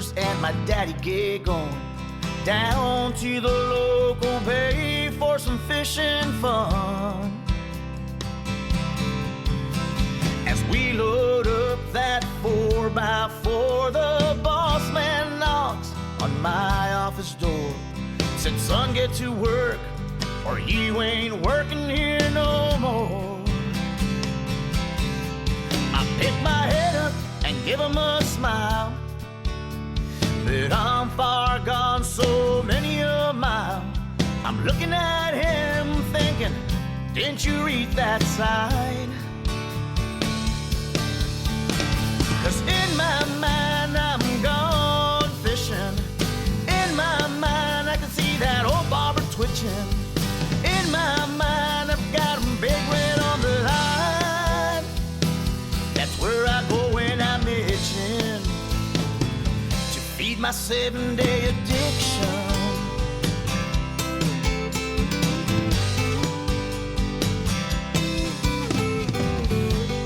brothers and my daddy get going down to the local bay for some fishing fun. As we load up that 4x4, the boss man knocks on my office door. Said, son, get to work or you ain't working here no more. I pick my head up and give him a smile, but I'm far gone so many a mile. I'm looking at him thinking, didn't you read that sign? 'Cause in my mind I'm gone fishing. In my mind I can see that old bobber twitching. In my mind I've got him big red on the line. That's where I go when I'm itching to feed my 7-day addiction.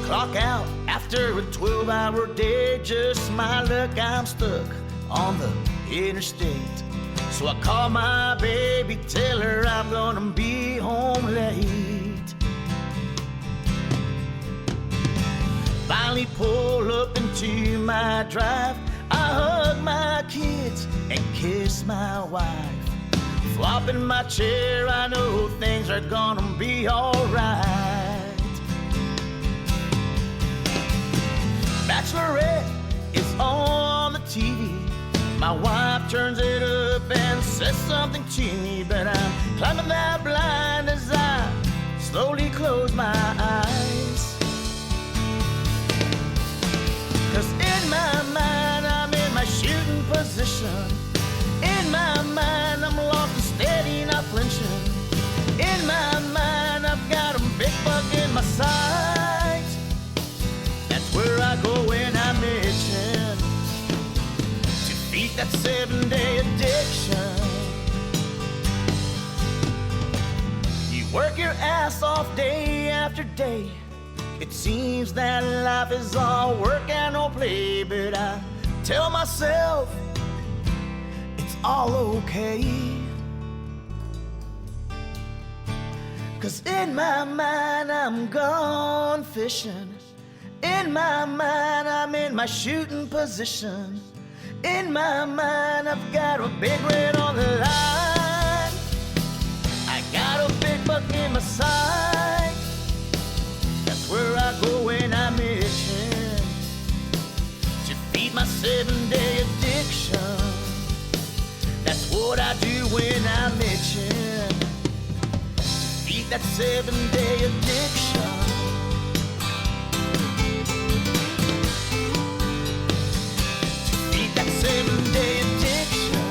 Clock out after a 12-hour day, just my luck, I'm stuck on the interstate. So I call my baby, tell her I'm gonna be home late. Finally pull up into my drive, I hug my kids and kiss my wife. Flop in my chair, I know things are gonna be alright. Bachelorette is on the TV. My wife turns it up and says something to me, but I'm climbing that blind as I slowly close my eyes. 'Cause in my mind I'm in my shooting position. In my mind I'm lost and steady, not flinching. In my mind I've got a big buck in my sight. That's where I go when I'm itching to feed that 7-day addiction. You work your ass off day after day. It seems that life is all work and no play, but I tell myself it's all okay. 'Cause in my mind I'm gone fishing. In my mind I'm in my shooting position. In my mind I've got a big red on the line. I got a big buck in my sight. That's where I go when I'm itching to feed my 7-day addiction. That's what I do when I'm itching to feed that 7-day addiction. That 7-day addiction.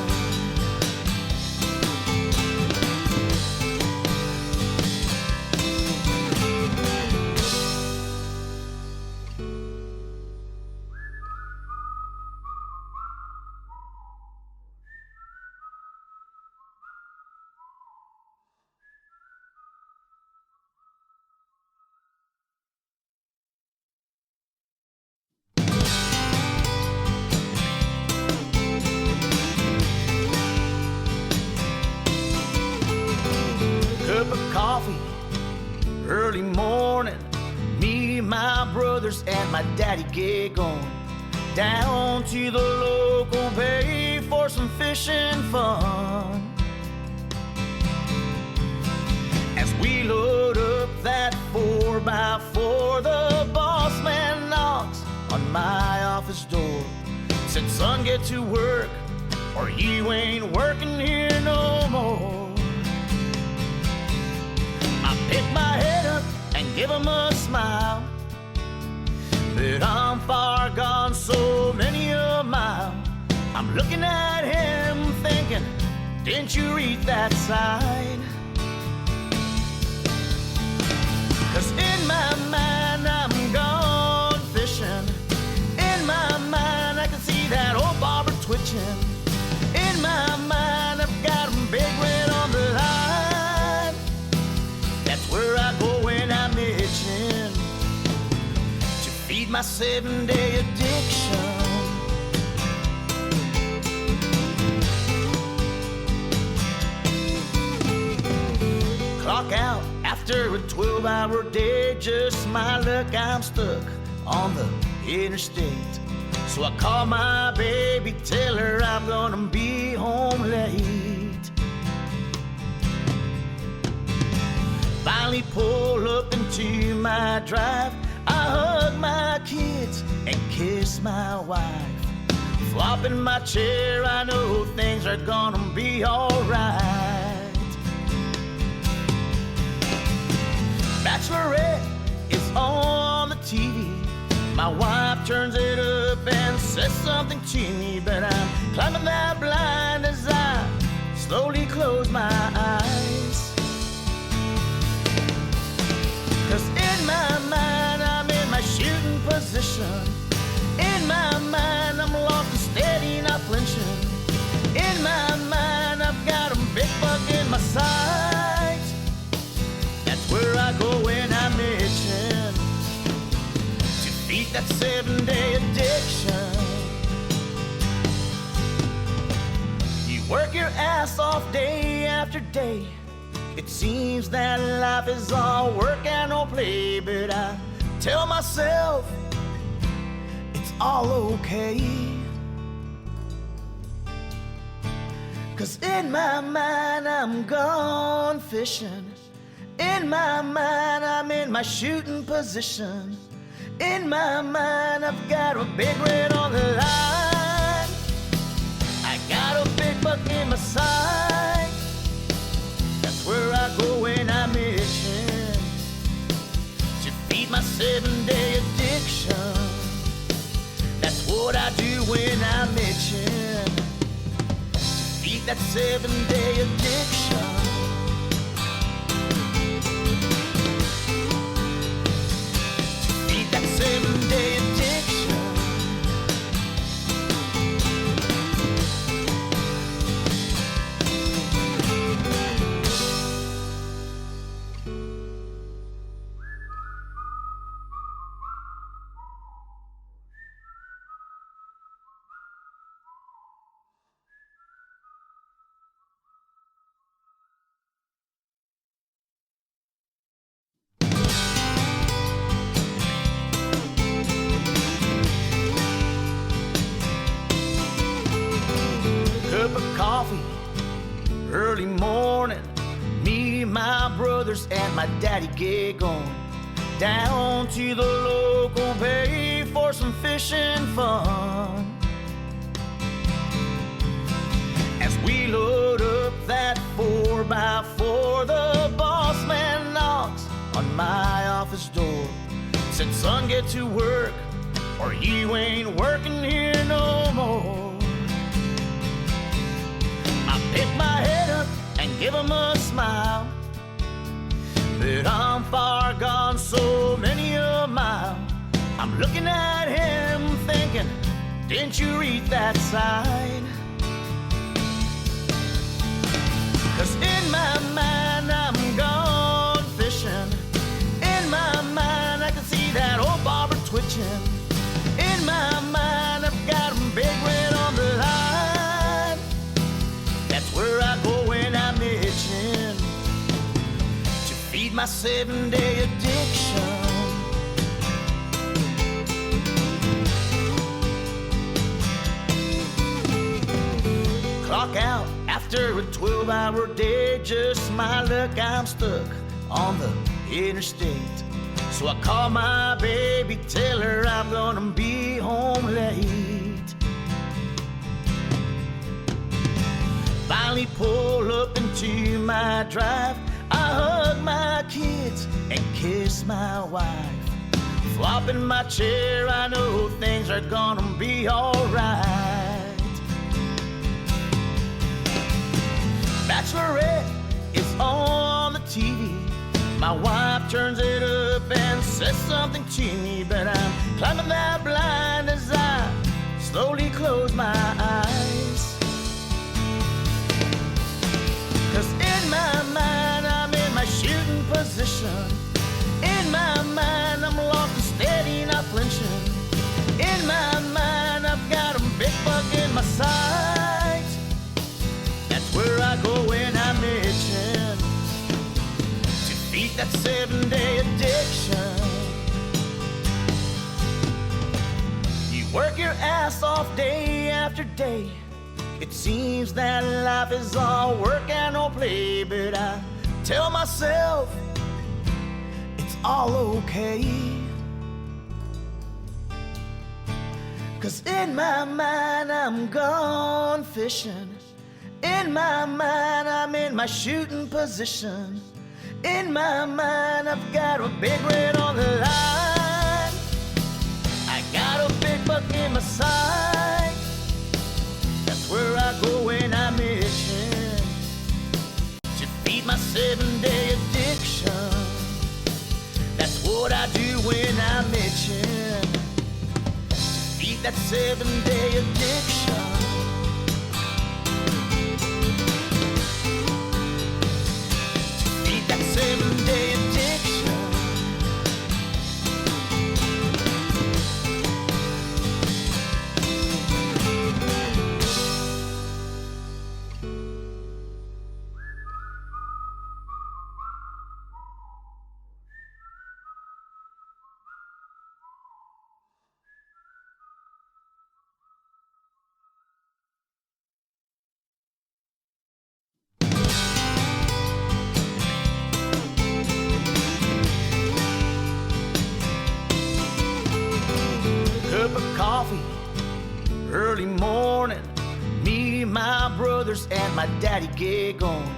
Cup of coffee, early morning. Me, my brothers, and my daddy get going down to the local bay for some fishing fun. As we load up that 4x4, the boss man knocks on my office door. Said, son, get to work or you ain't working here no more. I pick my head up and give him a smile, but I'm far gone so many a mile. I'm looking at him thinking, didn't you read that sign? 'Cause in my mind I'm gone fishing. In my mind I can see that old bobber twitching. In my mind I've got him big red on the line. That's where I go when I'm itching to feed my 7-day addiction. Clock out after a 12-hour day. Just my luck, I'm stuck on the interstate. So I call my baby, tell her I'm gonna be home late. Finally pull up into my drive. I hug my kids and kiss my wife. Flop in my chair, I know things are gonna be alright. Bachelorette is on the TV. My wife turns it up and says something to me, but I'm climbing that blind as I slowly close my eyes. 'Cause in my mind I'm in my shooting position. In my mind I'm locked and steady, not flinching. In my mind I've got a big buck in my sights. That's where I go when I'm itching to beat that 7-day addiction. You work your ass off day after day. It seems that life is all work and no play, but I tell myself it's all okay. 'Cause in my mind I'm gone fishing. In my mind I'm in my shooting position. In my mind I've got a big red on the line. I got a big buck in my sight. That's where I go when I'm itching to beat my 7-day addiction. That's what I do when I'm itching to beat that 7-day addiction. To beat that 7-day addiction. Cup of coffee, early morning. Me, my brothers, and my daddy get going down to the local bay for some fishing fun. As we load up that 4x4, the boss man knocks on my office door. Said, son, get to work or you ain't working here no more. I pick my head up and give him a smile, but I'm far gone so many a mile. I'm looking at him thinking, didn't you read that sign? 'Cause in my mind I'm gone fishing. In my mind I can see that old bobber twitching. In my mind I've got him big red on the line. That's where I go when I'm itching to feed my 7-day addiction. Clock out after a 12-hour day. Just my luck, I'm stuck on the interstate. So I call my baby, tell her I'm gonna be home late. Finally pull up into my drive. I hug my kids and kiss my wife. Flop in my chair, I know things are gonna be alright. Bachelorette is on the TV. My wife turns it up and says something to me, but I'm climbing that blind as I slowly close my eyes. 'Cause in my mind I'm in my shooting position. In my mind I'm locked and steady, not flinching. In my mind I've got a big buck in my sights. That's where I go when I'm itching that 7-day addiction. You work your ass off day after day. It seems that life is all work and no play, but I tell myself it's all okay. 'Cause in my mind I'm gone fishing. In my mind I'm in my shooting position. In my mind I've got a big red on the line. I got a big buck in my sight. That's where I go when I'm itching to feed my 7-day addiction. That's what I do when I'm itching to feed that 7-day addiction. To feed that 7-day addiction. Cup of coffee, early morning. Me, my brothers, and my daddy get going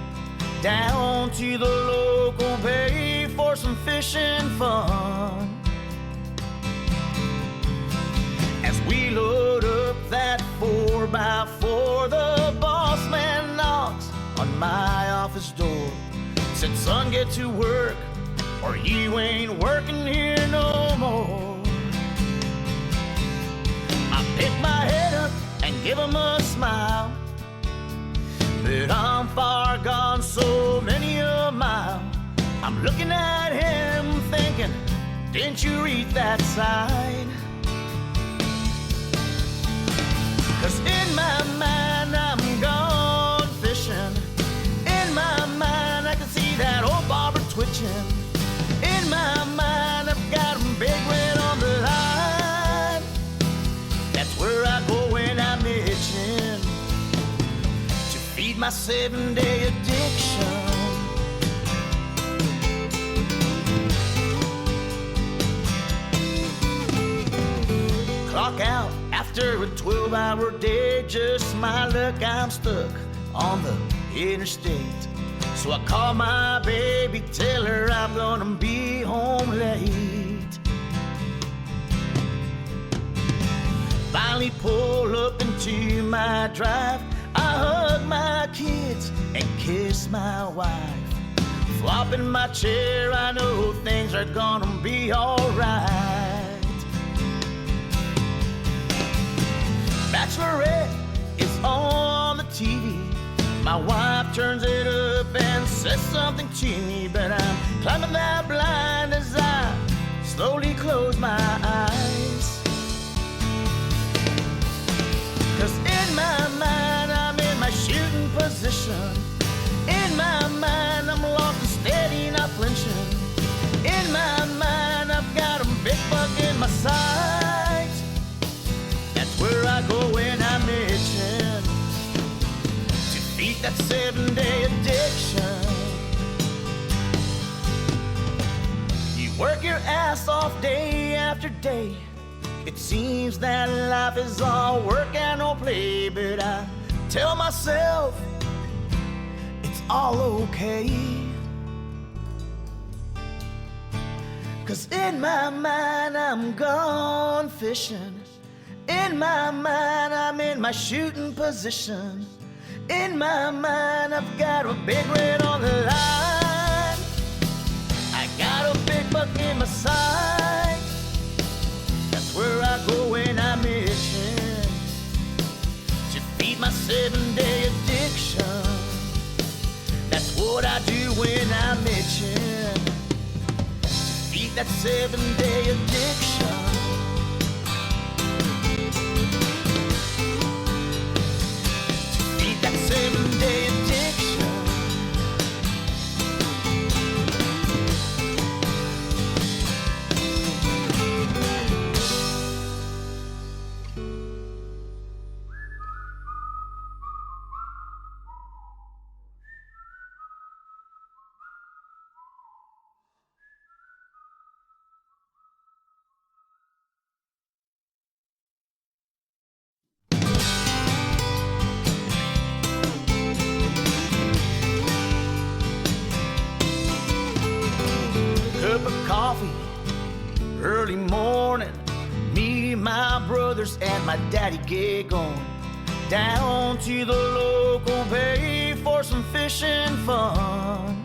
down to the local bay for some fishing fun. As we load up that 4x4, the boss man knocks on my office door. Said, son, get to work or you ain't working here no more. I pick my head up and give him a smile, but I'm far gone so many a mile. I'm looking at him thinking, didn't you read that sign? 'Cause in my mind I'm gone fishing. In my mind I can see that old bobber twitching. In my mind I've got him big red on the line. That's where I go when I'm itching to feed my 7-day addiction. Clock out after a 12-hour day. Just my luck, I'm stuck on the interstate. So I call my baby, tell her I'm gonna be home late. Finally pull up into my drive. I hug my kids and kiss my wife. Flop in my chair, I know things are gonna be alright. Bachelorette is on the TV. My wife turns it up and says something to me, but I'm climbing that blind as I slowly close my eyes. 'Cause in my mind I'm in my shooting position. In my mind I'm locked and steady, not flinching. In my mind I've got a big buck in my sight. That's where I go when I'm itching to feed that 7-day addiction. You work your ass off day after day. It seems that life is all work and no play, but I tell myself it's all okay. 'Cause in my mind I'm gone fishing. In my mind I'm in my shooting position. In my mind I've got a big red on the line. I got a big buck in my sight. That's where I go when I'm itching to feed my 7-day addiction. That's what I do when I'm itching to feed that 7-day addiction. To feed that 7-day addiction. cup of coffee early morning. Me, my brothers, and my daddy get going down to the local bay for some fishing fun.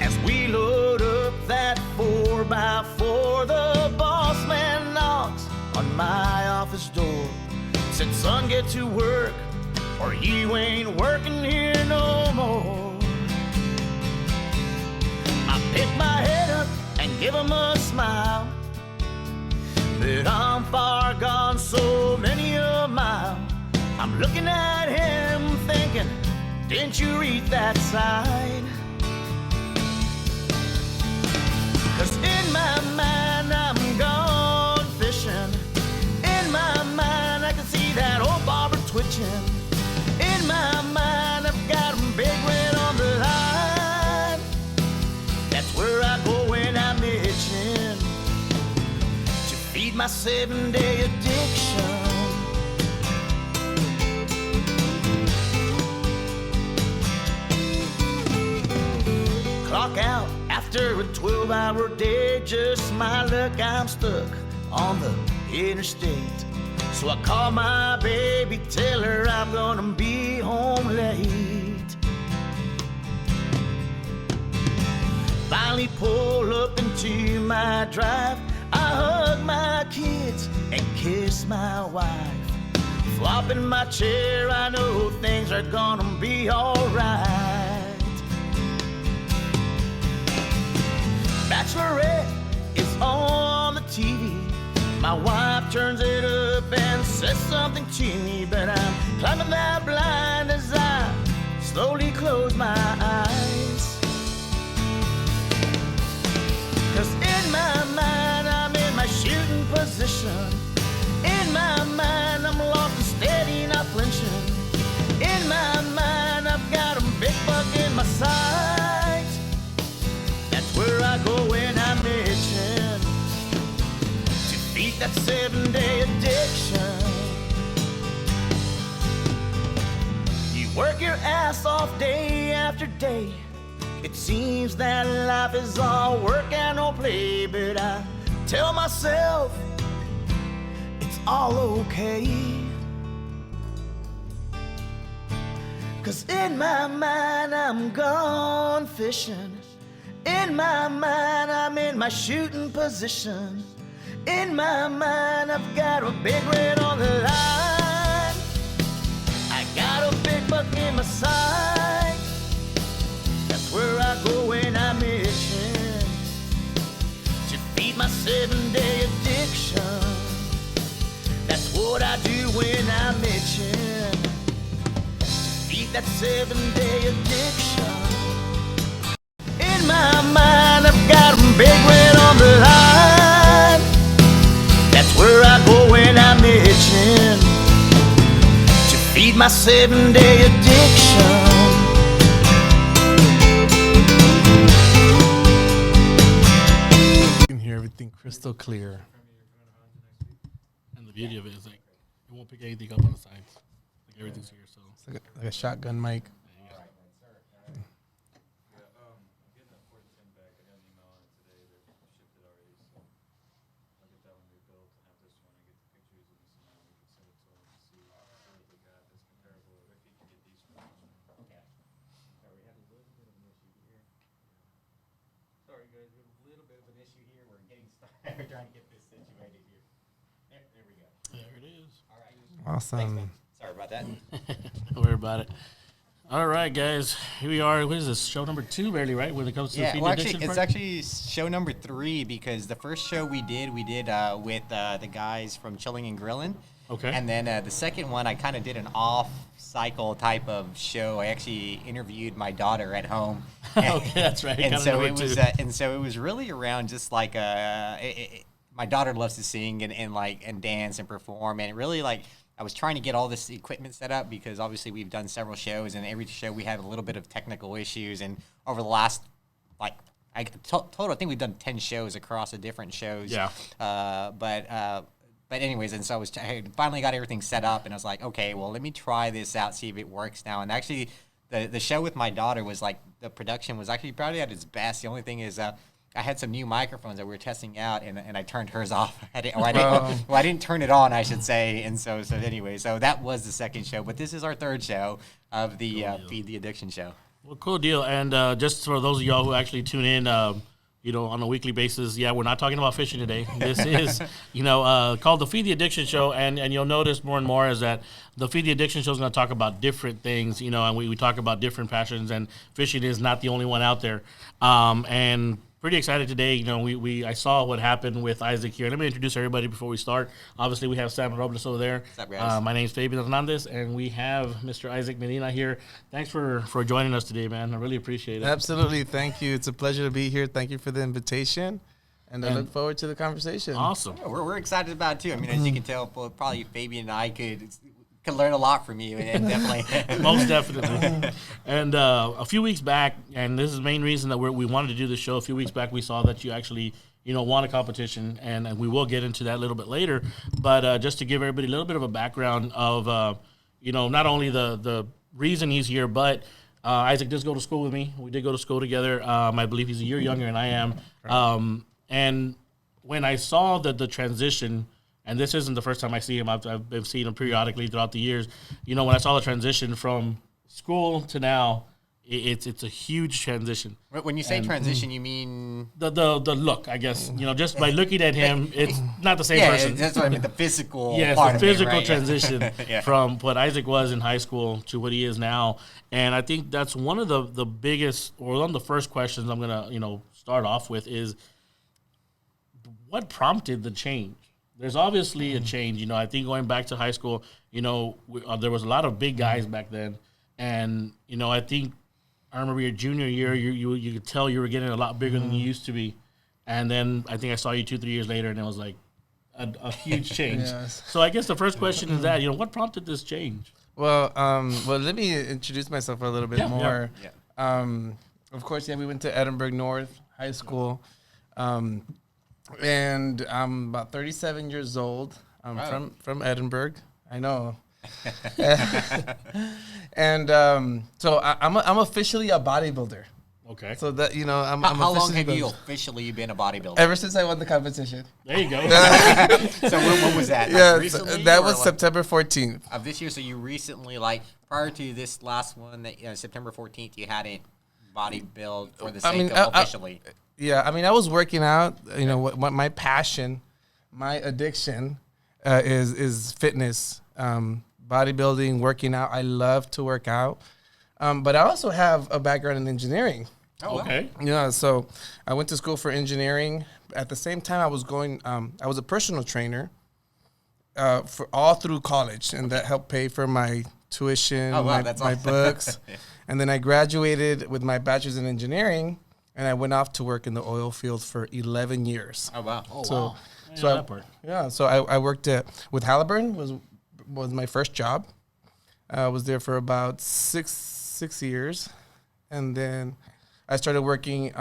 As we load up that 4x4, the boss man knocks on my office door. Said, son, get to work, or you ain't working here no more. I pick my head up and give him a smile, but I'm far gone so many a mile. I'm looking at him thinking, didn't you read that sign? 'Cause in my mind I'm gone fishing. In my mind I can see that old bobber twitching. In my mind I've got him big red on the line. That's where I go when I'm itching to feed my 7-day addiction. Clock out after a 12-hour day, just my luck, I'm stuck on the interstate. So I call my baby, tell her I'm gonna be home late. Finally pull up into my drive, I hug my kids and kiss my wife. Flop in my chair, I know things are gonna be alright. Bachelorette is on the TV. My wife turns it up and says something to me, but I'm climbing that blind as I slowly close my eyes. 'Cause in my mind I'm in my shooting position. In my mind I'm locked and steady, not flinching. In my mind I've got a big buck in my sight. That's where I go when I'm itching to feed that 7-day addiction. You work your ass off day after day. It seems that life is all work and no play, but I tell myself it's all okay. 'Cause in my mind I'm gone fishing. In my mind I'm in my shooting position. In my mind I've got a big red on the line. I got a big buck in my sight. That's where I go when I'm itching to feed my 7-day addiction. That's what I do when I'm itching to feed that 7-day addiction. In my mind I've got them big red on the line. That's where I go when I'm itching to feed my 7-day addiction. You can hear everything crystal clear. And the beauty of it is like it won't pick anything up on the sides. Like everything's here, so It's like a shotgun mic. Sorry guys, we have a little bit of an issue here. We're getting started. We're trying to get this situated here. There we go. there it is. All right. Awesome. Sorry about that. Don't worry about it. All right, guys, here we are. What is this? Show number 2, barely, right? When it comes to the Yeah, feed well, addiction actually, it's part? actually show number 3 because the first show we did with the guys from Chilling and Grilling. Okay. And then the second one, I kind of did an off-cycle type of show. I actually interviewed my daughter at home. Okay, that's right. And Got so number it was, 2. and so it was really around just like my daughter loves to sing and dance and perform, and it really like I was trying to get all this equipment set up because obviously we've done several shows, and every show we had a little bit of technical issues, and over the last total, I think we've done 10 shows across the different shows. Yeah. But anyways, and so I finally got everything set up, and I was like, okay, well, let me try this out, see if it works now. And actually, the show with my daughter was like the production was actually probably at its best. The only thing is, I had some new microphones that we were testing out, and I turned hers off. I didn't turn it on, I should say. And so anyway, so that was the second show. But this is our third show of the Feed the Addiction show. Well, cool deal. And just for those of y'all who actually tune in, on a weekly basis, we're not talking about fishing today. This is, called the Feed the Addiction Show. And you'll notice more and more is that the Feed the Addiction Show is going to talk about different things, and we talk about different passions, and fishing is not the only one out there. And pretty excited today. I saw what happened with Isaac here. Let me introduce everybody before we start. Obviously, we have Sam Robles over there. What's up, guys? My name's Fabian Hernandez, and we have Mr. Isaac Medina here. Thanks for joining us today, man. I really appreciate it. Absolutely. Thank you. It's a pleasure to be here. Thank you for the invitation. And I look forward to the conversation. Awesome. Yeah, we're excited about it, too. I mean, as you can tell, probably Fabian and I could learn a lot from you, and definitely. Most definitely. And a few weeks back, and this is the main reason that we wanted to do this show. A few weeks back, we saw that you actually, won a competition, and we will get into that a little bit later. But just to give everybody a little bit of a background of, not only the reason he's here, but Isaac does go to school with me. We did go to school together. I believe he's a year younger than I am. And when I saw the transition, and this isn't the first time I see him. I've been seeing him periodically throughout the years. When I saw the transition from school to now, it's a huge transition. When you say transition, you mean the look, I guess. Just by looking at him, it's not the same person. That's what I mean. The physical. Yes, part the physical of it, right? transition Yeah. from what Isaac was in high school to what he is now. And I think that's one of the biggest, or one of the first questions I'm gonna start off with is, what prompted the change? There's obviously a change. I think going back to high school, there was a lot of big guys back then. And, I think I remember your junior year, you could tell you were getting a lot bigger than you used to be. And then I think I saw you 2-3 years later, and it was like a huge change. Yes. So I guess the first question is that, what prompted this change? Well, let me introduce myself a little bit more. Yeah. Of course, we went to Edinburgh North High School. And I'm about 37 years old. I'm Wow. from Edinburgh. I know. And so I'm officially a bodybuilder. Okay. So that I'm How long officially have you built- officially been a bodybuilder? Ever since I won the competition. There you go. So when was that? Yeah, Recently, that or was like September 14th. of this year. So you recently, prior to this last one, that September 14th, you hadn't bodybuild for the sake of officially. Yeah, I was working out. What my passion, my addiction, is fitness, bodybuilding, working out. I love to work out, but I also have a background in engineering. Oh, wow. Okay. Yeah, so I went to school for engineering. At the same time, I was going. I was a personal trainer for all through college, and that helped pay for my tuition, Oh, wow, my that's awesome. books, and then I graduated with my bachelor's in engineering. And I went off to work in the oil field for 11 years. Oh, wow. Oh, So- wow. so that part. So I worked with Halliburton was my first job. I was there for about six years, and then I started working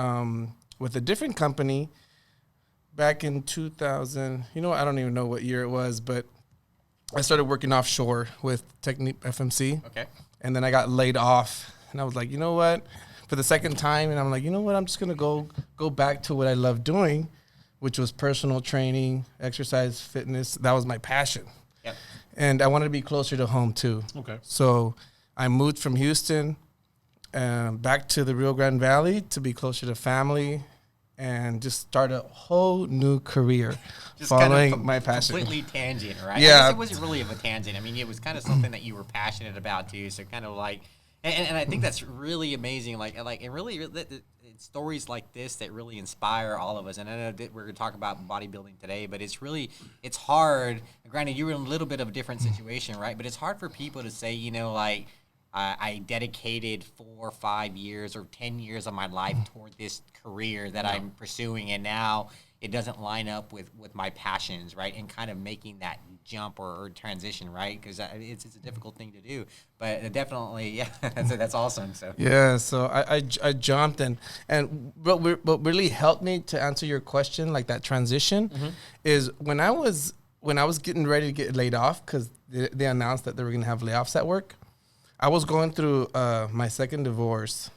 with a different company back in 2000. I don't even know what year it was, but I started working offshore with Technique FMC. Okay. And then I got laid off, and I was like, you know what? For the second time, and I'm like, you know what? I'm just gonna go back to what I love doing, which was personal training, exercise, fitness. That was my passion, Yep. and I wanted to be closer to home too. Okay. So I moved from Houston back to the Rio Grande Valley to be closer to family, and just start a whole new career Just following kind of my passion. Completely tangent, right? Yeah. I guess it wasn't really of a tangent. I mean, it was kind of something that you were passionate about too. So kind of like, and I think that's really amazing. Like, and really, it's stories like this that really inspire all of us. And I know that we're going to talk about bodybuilding today, but it's hard. Granted, you were in a little bit of a different situation, right? But it's hard for people to say, I dedicated 4 or 5 years or 10 years of my life toward this career that I'm pursuing, and now it doesn't line up with my passions, right? And kind of making that jump or transition, right? Because it's a difficult thing to do, but definitely, yeah, that's awesome. So Yeah, so I jumped and what really helped me to answer your question, like that transition, is when I was getting ready to get laid off because they announced that they were gonna have layoffs at work. I was going through my second divorce,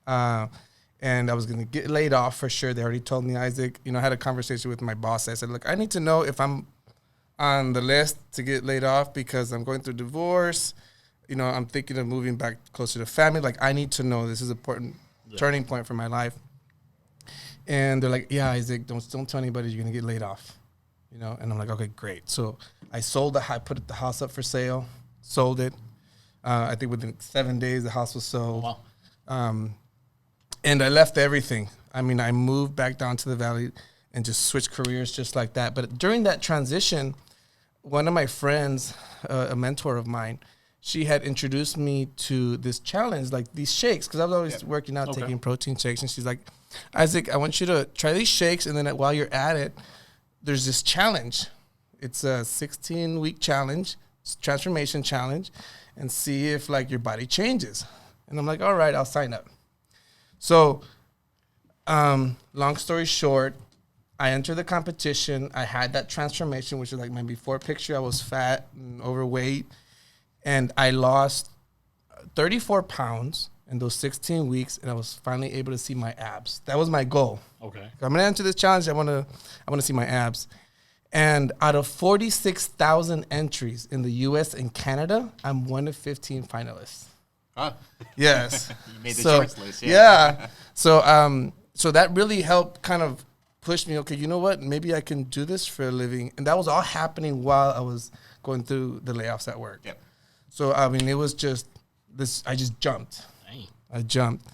And I was going to get laid off for sure. They already told me, Isaac, I had a conversation with my boss. I said, look, I need to know if I'm on the list to get laid off because I'm going through divorce. I'm thinking of moving back closer to family. Like, I need to know. This is an important turning point for my life. And they're like, yeah, Isaac, don't tell anybody you're going to get laid off. And I'm like, okay, great. So I put the house up for sale, sold it. I think within 7 days, the house was sold. Oh, wow. And I left everything. I moved back down to the valley and just switched careers just like that. But during that transition, one of my friends, a mentor of mine, she had introduced me to this challenge, like these shakes, because I was always working out, taking protein shakes. And she's like, Isaac, I want you to try these shakes. And then while you're at it, there's this challenge. It's a 16-week challenge, transformation challenge, and see if like your body changes. And I'm like, all right, I'll sign up. So, long story short, I entered the competition. I had that transformation, which is like my before picture. I was fat and overweight, and I lost 34 pounds in those 16 weeks, and I was finally able to see my abs. That was my goal. Okay. I'm gonna enter this challenge. I want to see my abs. And out of 46,000 entries in the U.S. and Canada, I'm one of 15 finalists. Huh? Yes. You made the shorts list. Yeah. So that really helped kind of push me. Okay, you know what? Maybe I can do this for a living. And that was all happening while I was going through the layoffs at work. Yep. So it was just this. I just jumped. Dang. I jumped,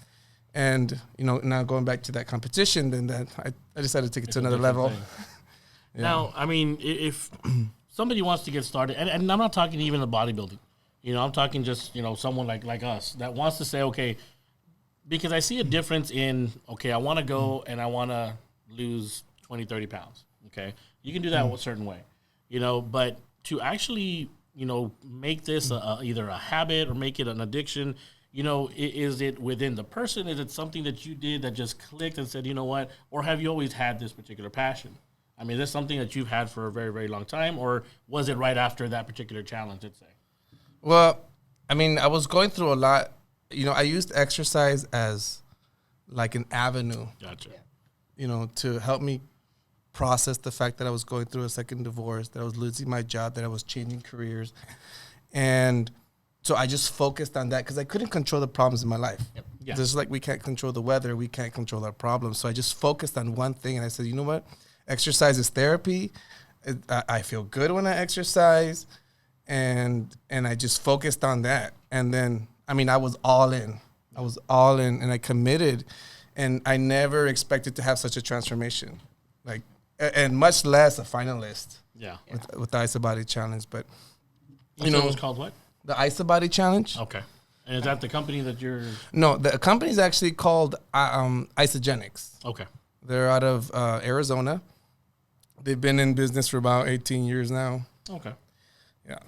and now going back to that competition, then I decided to take it to another level. Yeah. Now, if somebody wants to get started, and I'm not talking even the bodybuilding. I'm talking just, someone like us that wants to say, okay, because I see a difference in, okay, I want to go and I want to lose 20, 30 pounds. Okay. You can do that a certain way, but to actually, make this either a habit or make it an addiction, is it within the person? Is it something that you did that just clicked and said, you know what? Or have you always had this particular passion? Is this something that you've had for a very, very long time, or was it right after that particular challenge, let's say? Well, I was going through a lot. I used exercise as like an avenue. Gotcha. To help me process the fact that I was going through a second divorce, that I was losing my job, that I was changing careers. And so I just focused on that because I couldn't control the problems in my life. Yep. Yeah. Just like we can't control the weather, we can't control our problems. So I just focused on one thing, and I said, you know what? Exercise is therapy. I feel good when I exercise. And I just focused on that. And then, I was all in. And I committed. And I never expected to have such a transformation. And much less a finalist. Yeah. With the Isobody Challenge. But, So it was called what? The Isobody Challenge. Okay. And is that the company that you're... No, the company is actually called Isogenics. Okay. They're out of Arizona. They've been in business for about 18 years now. Okay. Yeah.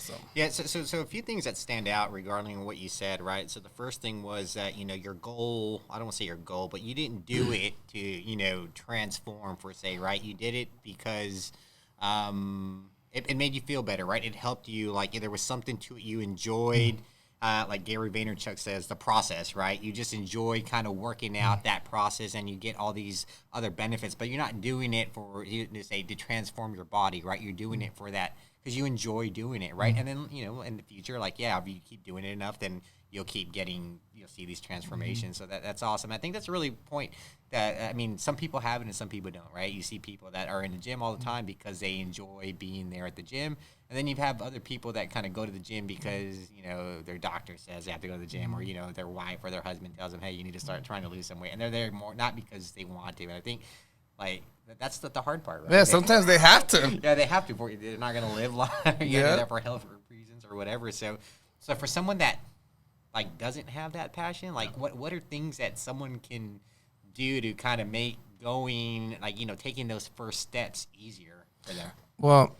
So a few things that stand out regarding what you said, right? So the first thing was that your goal. I don't want to say your goal, but you didn't do it to transform per se, right? You did it because it made you feel better, right? It helped you. Like there was something to it you enjoyed. Like Gary Vaynerchuk says, the process, right? You just enjoy kind of working out that process, and you get all these other benefits. But you're not doing it to transform your body, right? You're doing it for that. Because you enjoy doing it, right? And then, in the future, if you keep doing it enough, then you'll see these transformations. So that's awesome. I think that's a really point that, some people have it and some people don't, right? You see people that are in the gym all the time because they enjoy being there at the gym. And then you have other people that kind of go to the gym because, their doctor says they have to go to the gym, or, their wife or their husband tells them, hey, you need to start trying to lose some weight. And they're there more, not because they want to. And I think, that's the hard part, right? Yeah, sometimes they have to. Yeah, they have to. They're not going to live long. Yeah, for health reasons or whatever. So for someone that doesn't have that passion, what are things that someone can do to kind of make going taking those first steps easier for them? Well,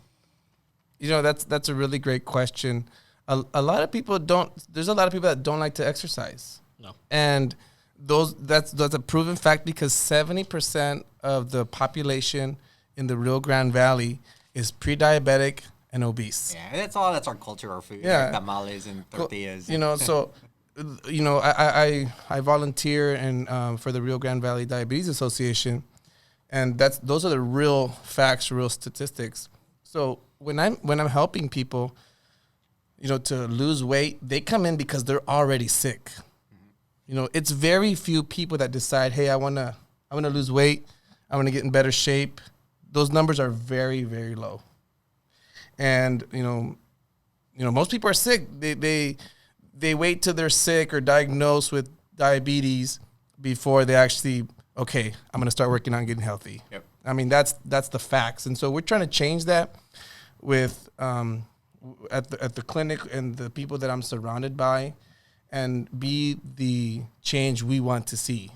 that's a really great question. A lot of people don't. There's a lot of people that don't like to exercise. No. And that's a proven fact because 70% of the population in the Rio Grande Valley is pre-diabetic and obese. Yeah, that's our culture, our food. Yeah. Tamales and tortillas. So you know, I volunteer for the Rio Grande Valley Diabetes Association, and those are the real facts, real statistics. So when I'm helping people, you know, to lose weight, they come in because they're already sick. You know, it's very few people that decide, hey, I wanna lose weight, I wanna get in better shape. Those numbers are very, very low. And you know, most people are sick. They wait till they're sick or diagnosed with diabetes before they actually, okay, I'm gonna start working on getting healthy. Yep. I mean, that's the facts. And so we're trying to change that with at the clinic and the people that I'm surrounded by, and be the change we want to see,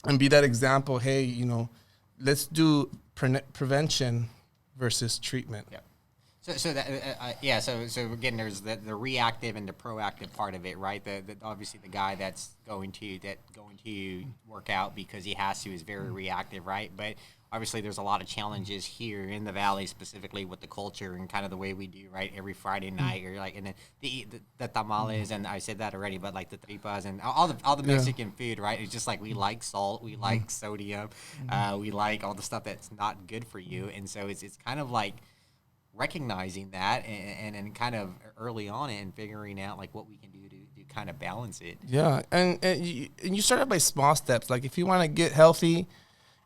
and be that example. Hey, you know, let's do prevention versus treatment. Yeah. So again, there's the reactive and the proactive part of it, right? The obviously the guy that's going to work out because he has to is very reactive, right? But obviously there's a lot of challenges here in the Valley, specifically with the culture and kind of the way we do, right? Every Friday night, or like, and then the tamales, and I said that already, but like the tripas and all the Mexican food, right? It's just like we like salt, we like sodium, we like all the stuff that's not good for you, and so it's kind of like recognizing that and kind of early on and figuring out like what we can do to kind of balance it. Yeah, and you start out by small steps. Like if you want to get healthy,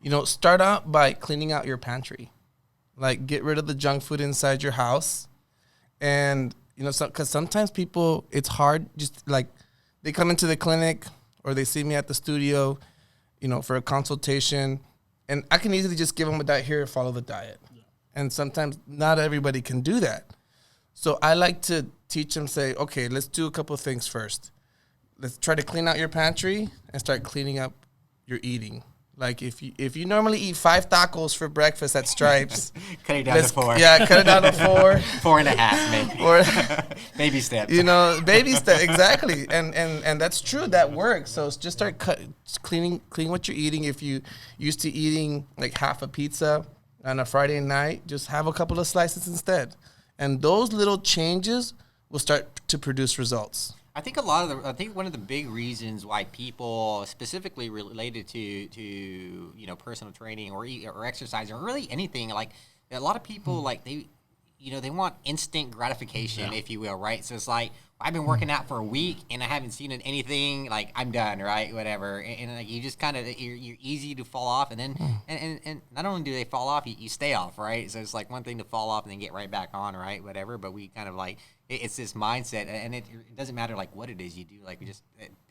you know, start out by cleaning out your pantry. Like get rid of the junk food inside your house. And, you know, because sometimes people, it's hard, just like they come into the clinic or they see me at the studio, you know, for a consultation, and I can easily just give them a diet here, follow the diet. And sometimes not everybody can do that. So I like to teach them, say, okay, let's do a couple of things first. Let's try to clean out your pantry and start cleaning up your eating. Like if you normally eat 5 tacos for breakfast at Stripes, cut it down to 4. Yeah, cut it down to 4. 4.5 maybe. Or, baby steps. You know, baby steps, exactly. And that's true, that works. So just start cleaning what you're eating. If you used to eating like half a pizza on a Friday night, just have a couple of slices instead. And those little changes will start to produce results. I think one of the big reasons why people, specifically related to you know, personal training or exercise or really anything, like a lot of people like they want instant gratification, if you will, right? So it's like, I've been working out for a week and I haven't seen anything, like I'm done, right? Whatever, and like you just kind of you're easy to fall off, and then and not only do they fall off, you stay off, right? So it's like one thing to fall off and then get right back on, right? Whatever, but we kind of like it's this mindset, and it doesn't matter like what it is you do, like we just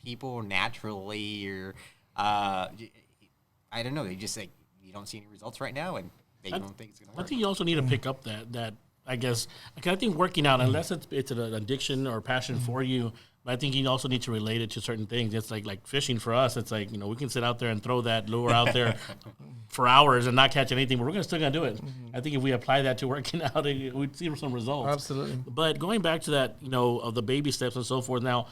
people naturally or I don't know, they just like you don't see any results right now, and they don't think it's gonna work. I think you also need to pick up that. I guess I think working out, unless it's an addiction or passion for you, but I think you also need to relate it to certain things. It's like fishing for us. It's like, you know, we can sit out there and throw that lure out there for hours and not catch anything, but we're still gonna do it. I think if we apply that to working out, we'd see some results. Absolutely. But going back to that, you know, of the baby steps and so forth. Now,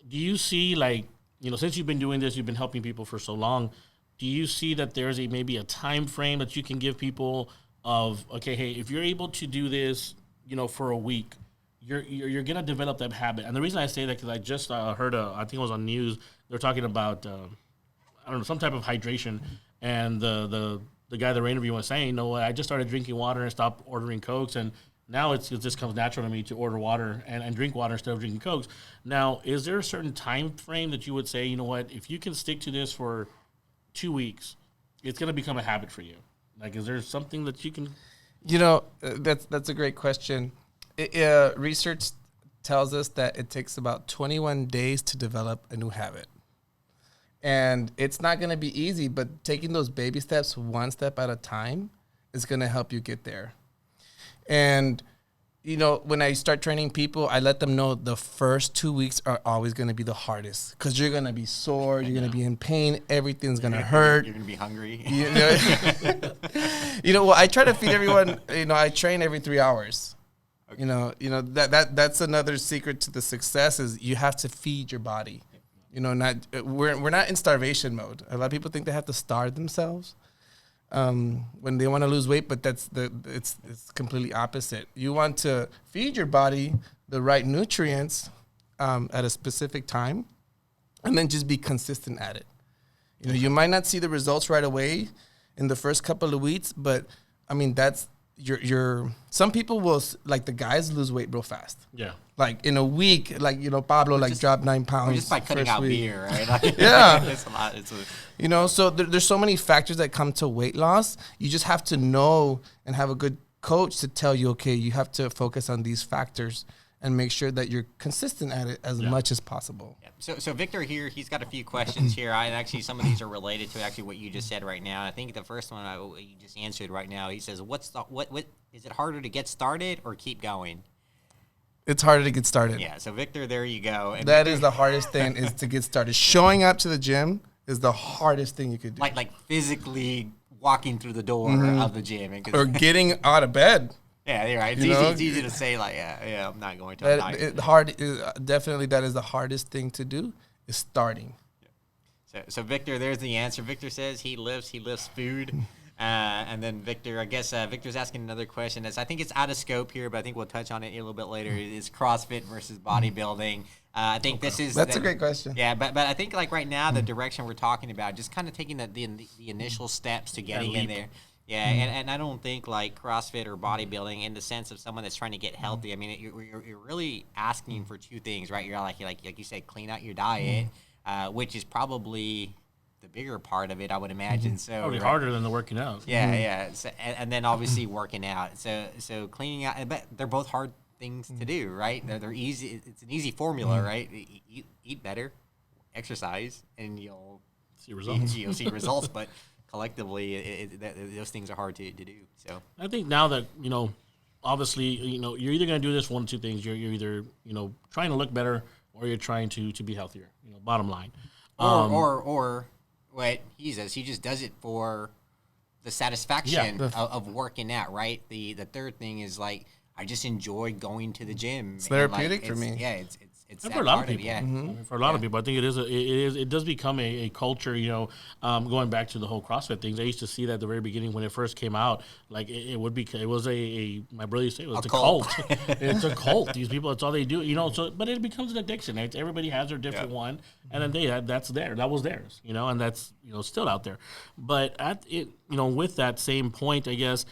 do you see, like, you know, since you've been doing this, you've been helping people for so long, do you see that there's maybe a time frame that you can give people of, okay, hey, if you're able to do this, you know, for a week, you're gonna develop that habit. And the reason I say that because I just heard I think it was on news, they're talking about I don't know, some type of hydration, and the guy that we're interviewing was saying, you know what, I just started drinking water and stopped ordering Cokes, and now it just comes natural to me to order water and drink water instead of drinking Cokes. Now, is there a certain time frame that you would say, you know what, if you can stick to this for 2 weeks, it's gonna become a habit for you? Like, is there something that you can? You know, that's a great question. Research tells us that it takes about 21 days to develop a new habit. And it's not going to be easy, but taking those baby steps one step at a time is going to help you get there. And, you know, when I start training people, I let them know the first 2 weeks are always going to be the hardest because you're going to be sore, you're going to be in pain, everything's going to hurt. You're going to be hungry. You know, well, I try to feed everyone, you know, I train every 3 hours. Okay. You know that's another secret to the success is you have to feed your body. You know, we're not in starvation mode. A lot of people think they have to starve themselves when they want to lose weight, but it's completely opposite. You want to feed your body the right nutrients at a specific time, and then just be consistent at it. You know, you might not see the results right away in the first couple of weeks, but I mean, that's your some people will, like the guys, lose weight real fast. Yeah. Like in a week, like, you know, Pablo dropped 9 pounds. Or just by cutting out week. beer, right? Like, Yeah. it's a lot. You know, so there's so many factors that come to weight loss. You just have to know and have a good coach to tell you, okay, you have to focus on these factors and make sure that you're consistent at it as much as possible. Yeah. So Victor here, he's got a few questions here. And actually, some of these are related to actually what you just said right now. I think the first one you just answered right now. He says, what is it harder to get started or keep going? It's harder to get started. Yeah. So Victor, there you go. And That is the hardest thing, is to get started. Showing up to the gym is the hardest thing you could do. like physically walking through the door of the gym, and Or getting out of bed. yeah, you're right. It's easy to say like, yeah, I'm not going to. Definitely, that is the hardest thing to do, is starting. So Victor, there's the answer. Victor says he lifts food. And then Victor, I guess Victor's asking another question. I think it's out of scope here, but I think we'll touch on it a little bit later. Is CrossFit versus bodybuilding? I think that's a great question. Yeah, but I think like right now the direction we're talking about, just kind of taking the initial steps to getting in there. Yeah, and I don't think like CrossFit or bodybuilding in the sense of someone that's trying to get healthy. I mean, you're really asking for two things, right? You're like you said, clean out your diet, which is probably the bigger part of it, I would imagine. So Probably harder than the working out. Yeah, yeah. So, and then obviously working out. So cleaning out, but they're both hard things to do, right? They're easy. It's an easy formula, right? Eat better, exercise, and you'll see results. You'll see results, but collectively, those things are hard to do. So I think now that, you know, obviously, you know, you're either going to do this one of two things. You're either, you know, trying to look better, or you're trying to be healthier. You know, bottom line. Or what he says, he just does it for the satisfaction of working out, right? The third thing is like, I just enjoy going to the gym. It's therapeutic for me. Yeah, it's And for a lot of people, it. For a lot of people, I think it does become a culture. You know, going back to the whole CrossFit things, I used to see that at the very beginning when it first came out. Like it was a my brother used to say it was a cult. It's a cult. These people, that's all they do. You know, so but it becomes an addiction. Everybody has their different one, and then that was theirs. You know, and that's, you know, still out there. But with that same point, I guess,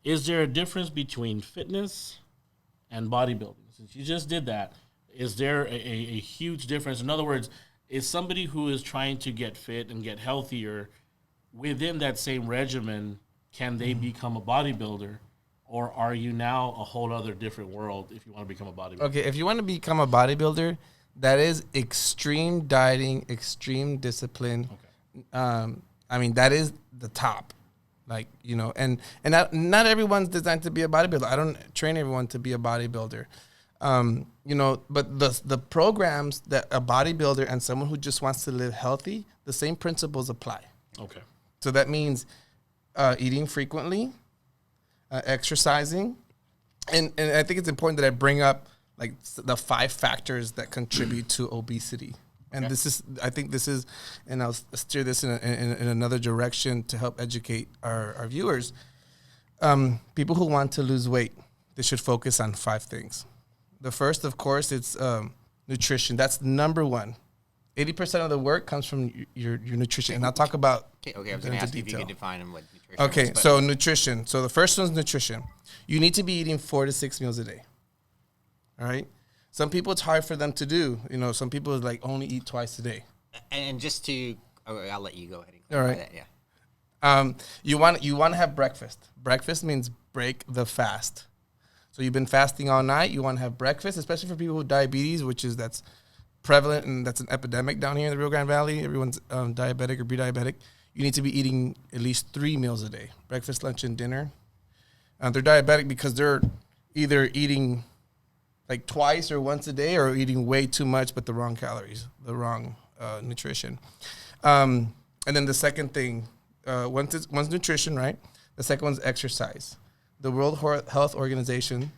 is there a difference between fitness and bodybuilding? Since you just did that. Is there a huge difference? In other words, is somebody who is trying to get fit and get healthier within that same regimen, can they become a bodybuilder? Or are you now a whole other different world if you want to become a bodybuilder? Okay, if you want to become a bodybuilder, that is extreme dieting, extreme discipline. Okay. I mean, that is the top. Like, you know, and not everyone's designed to be a bodybuilder. I don't train everyone to be a bodybuilder. You know, but the programs that a bodybuilder and someone who just wants to live healthy, the same principles apply. Okay. So that means eating frequently, exercising, and I think it's important that I bring up like the 5 factors that contribute to obesity. And I think this is, and I'll steer this in another direction to help educate our viewers. People who want to lose weight, they should focus on 5 things. The first, of course, it's nutrition. That's number one. 80% of the work comes from your nutrition. And I'll talk about. Okay, I was going to ask you if you could define what nutrition is. Okay, so nutrition. So the first one's nutrition. You need to be eating 4 to 6 meals a day. All right? Some people, it's hard for them to do. You know, some people like only eat twice a day. And just to, I'll let you go ahead and clarify that. Yeah. You want to have breakfast. Breakfast means break the fast. So you've been fasting all night. You want to have breakfast, especially for people with diabetes, that's prevalent and that's an epidemic down here in the Rio Grande Valley. Everyone's diabetic or pre-diabetic. You need to be eating at least 3 meals a day: breakfast, lunch, and dinner. They're diabetic because they're either eating like twice or once a day, or eating way too much but the wrong calories, the wrong nutrition. And then the second thing, one's nutrition, right? The second one's exercise. The World Health Organization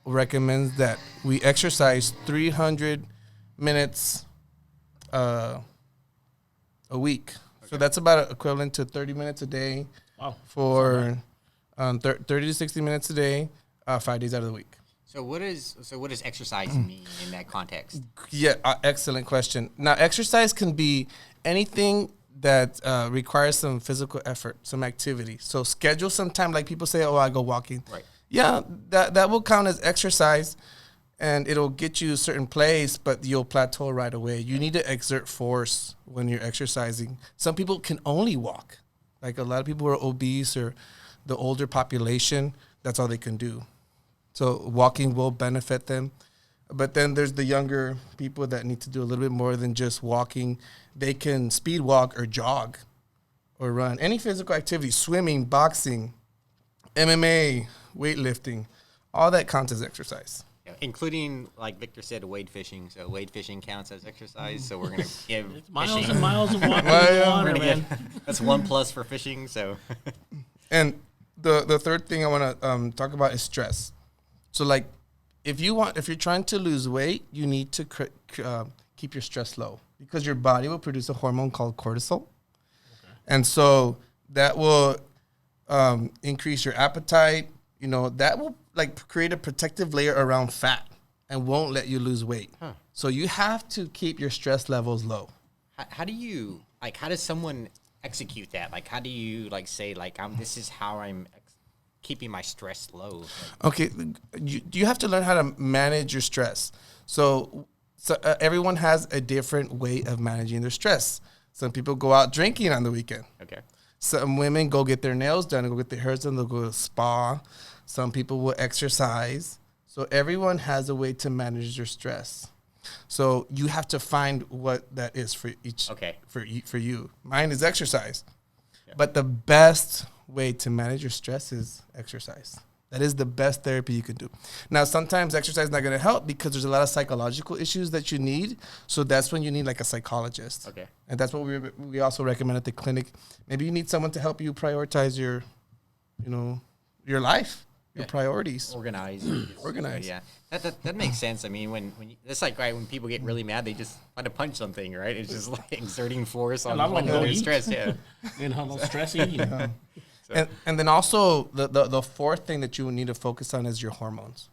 recommends that we exercise 300 minutes a week. Okay. So that's about equivalent to 30 minutes a day. Wow. For 30 to 60 minutes a day, 5 days out of the week. So what does exercise mean in that context? Yeah, excellent question. Now, exercise can be anything that requires some physical effort, some activity. So schedule some time, like people say, oh, I go walking. Right. Yeah, that will count as exercise, and it'll get you a certain place, but you'll plateau right away. You need to exert force when you're exercising. Some people can only walk. Like a lot of people who are obese or the older population, that's all they can do. So walking will benefit them. But then there's the younger people that need to do a little bit more than just walking. They can speed walk or jog or run. Any physical activity, swimming, boxing, MMA, weightlifting, all that counts as exercise. Yeah, including, like Victor said, wade fishing. So wade fishing counts as exercise. So we're going to give Miles fishing. and miles of walking Well, in the yeah. water, We're gonna man. that's 1+ for fishing. So And the third thing I want to talk about is stress. So like if you're trying to lose weight, you need to keep your stress low because your body will produce a hormone called cortisol. Okay. And so that will increase your appetite. You know, that will like create a protective layer around fat and won't let you lose weight. Huh. So you have to keep your stress levels low. how does someone execute that? Like, how do you say this is how I'm keeping my stress low? Okay, you have to learn how to manage your stress. So everyone has a different way of managing their stress. Some people go out drinking on the weekend. Okay. Some women go get their nails done, go get their hair done, they'll go to a spa. Some people will exercise. So everyone has a way to manage their stress. So you have to find what that is for each. Okay. For you, mine is exercise, but the best way to manage your stress is exercise. That is the best therapy you can do. Now, sometimes exercise is not going to help because there's a lot of psychological issues that you need. So that's when you need like a psychologist. Okay. And that's what we also recommend at the clinic. Maybe you need someone to help you prioritize your life, your priorities. Organize. Yeah. That makes sense. I mean, when it's like when people get really mad, they just try to punch something, right? It's just like exerting force on their stress. Yeah. No stress eating. And then also the fourth thing that you need to focus on is your hormones.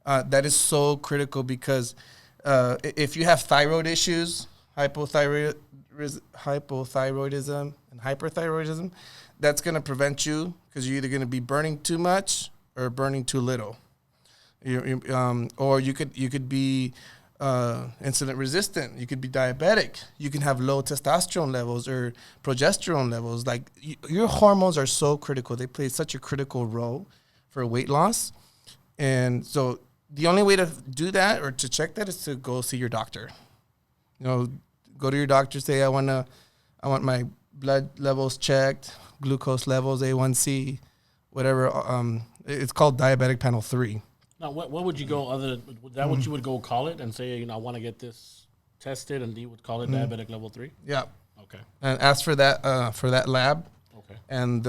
That is so critical because if you have thyroid issues, hypothyroidism and hyperthyroidism, that's going to prevent you because you're either going to be burning too much or burning too little. Or you could be insulin resistant. You could be diabetic. You can have low testosterone levels or progesterone levels. Like your hormones are so critical. They play such a critical role for weight loss. And so the only way to do that or to check that is to go see your doctor. Go to your doctor, say I want my blood levels checked, glucose levels, A1C, whatever. It's called diabetic panel 3. Now, what would you go that what you would go call it and say, I want to get this tested, and you would call it diabetic level 3? Yeah. Okay. And ask for that lab. Okay. And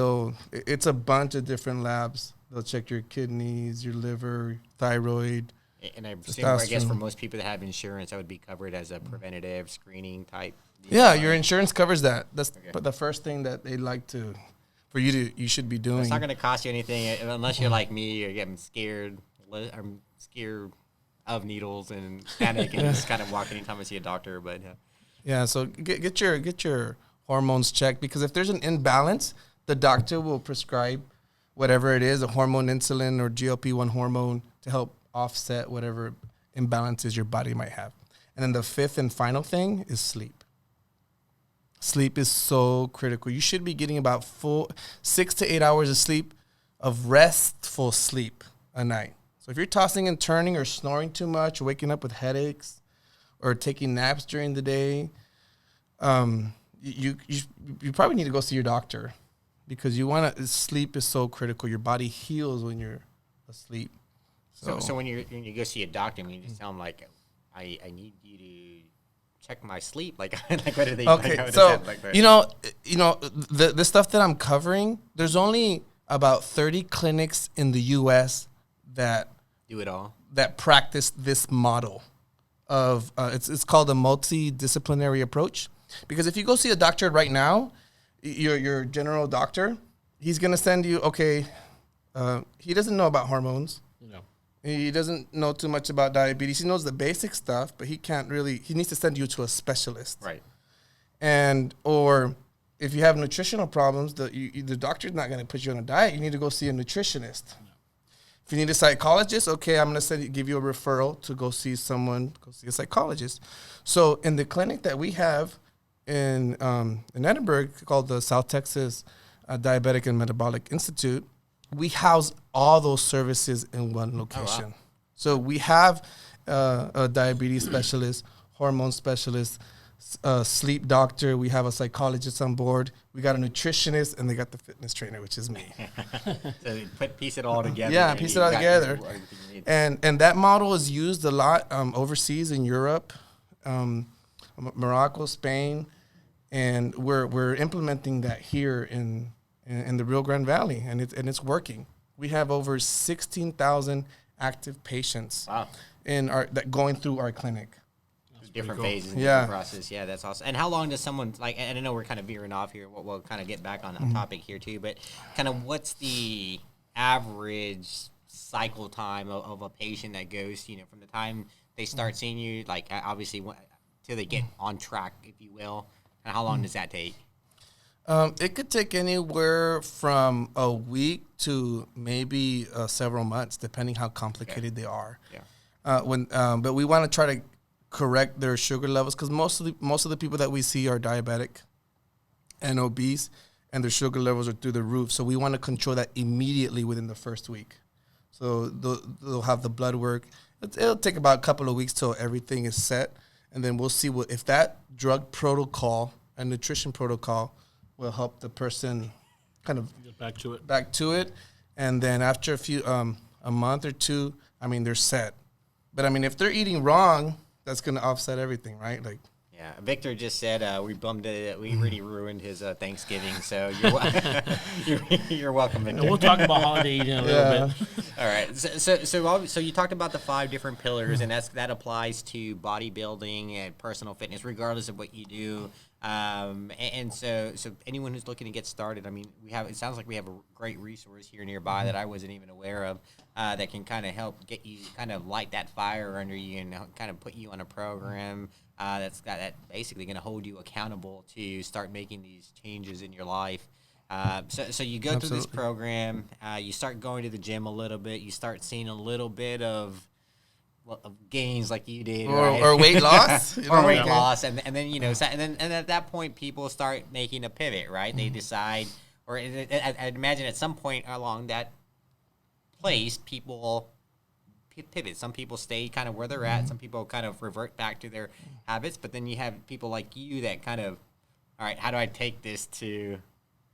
it's a bunch of different labs. They'll check your kidneys, your liver, thyroid. And I guess for most people that have insurance, that would be covered as a preventative screening type. Yeah, your insurance covers that. That's the first thing that they like to, you should be doing. It's not going to cost you anything unless you're like me or getting scared. I'm scared of needles and panic and just kind of walk anytime I see a doctor. But yeah, so get your hormones checked because if there's an imbalance, the doctor will prescribe whatever it is, a hormone, insulin, or GLP-1 hormone to help offset whatever imbalances your body might have. And then the fifth and final thing is sleep. Sleep is so critical. You should be getting about 6 to 8 hours of sleep, of restful sleep a night. So if you're tossing and turning or snoring too much, or waking up with headaches, or taking naps during the day, you probably need to go see your doctor because sleep is so critical. Your body heals when you're asleep. So when you go see a doctor, you just tell them like, I need you to check my sleep. Like what do they? Okay, the stuff that I'm covering, there's only about 30 clinics in the U.S. that do it all, that practice this model of it's called a multidisciplinary approach. Because if you go see a doctor right now, your general doctor, he's gonna send you he doesn't know about hormones. No. He doesn't know too much about diabetes. He knows the basic stuff, but he needs to send you to a specialist. Right. Or if you have nutritional problems, the doctor's not going to put you on a diet. You need to go see a nutritionist. If you need a psychologist, okay, I'm going to give you a referral to go see a psychologist. So in the clinic that we have in Edinburgh, called the South Texas Diabetic and Metabolic Institute, we house all those services in one location. Oh, wow. So we have a diabetes specialist, hormone specialist, sleep doctor. We have a psychologist on board. We got a nutritionist, and they got the fitness trainer, which is me. So piece it all together. Yeah, piece it all together. And that model is used a lot overseas in Europe, Morocco, Spain, and we're implementing that here in the Rio Grande Valley, and it's working. We have over 16,000 active patients. Wow. That going through our clinic. Different phases in the process. Yeah, that's awesome. And how long does someone, and I know we're kind of veering off here, we'll kind of get back on that topic here too, but kind of what's the average cycle time of a patient that goes, from the time they start seeing you, like obviously till they get on track, if you will, and how long does that take? It could take anywhere from a week to maybe several months, depending how complicated they are. Yeah. But we want to try to correct their sugar levels, because most of the people that we see are diabetic and obese, and their sugar levels are through the roof. So we want to control that immediately within the first week. So they'll have the blood work. It'll take about a couple of weeks till everything is set, and then we'll see if that drug protocol and nutrition protocol will help the person kind of get back to it. And then after a month or two, they're set. But if they're eating wrong, that's going to offset everything, right? Yeah, Victor just said we really ruined his Thanksgiving, so you're welcome, Victor. And we'll talk about holiday eating a little bit. All right, so you talked about the 5 different pillars, and that applies to bodybuilding and personal fitness, regardless of what you do. And so anyone who's looking to get started, it sounds like we have a great resource here nearby that I wasn't even aware of, that can kind of help get you, kind of light that fire under you and kind of put you on a program that's basically going to hold you accountable to start making these changes in your life. So you go through this program, you start going to the gym a little bit, you start seeing a little bit of gains like you did, or weight loss, weight loss, and then at that point people start making a pivot, right? They decide, or I'd imagine at some point along that place, people pivot. Some people stay kind of where they're at. Some people kind of revert back to their habits. But then you have people like you that kind of, all right, how do I take this to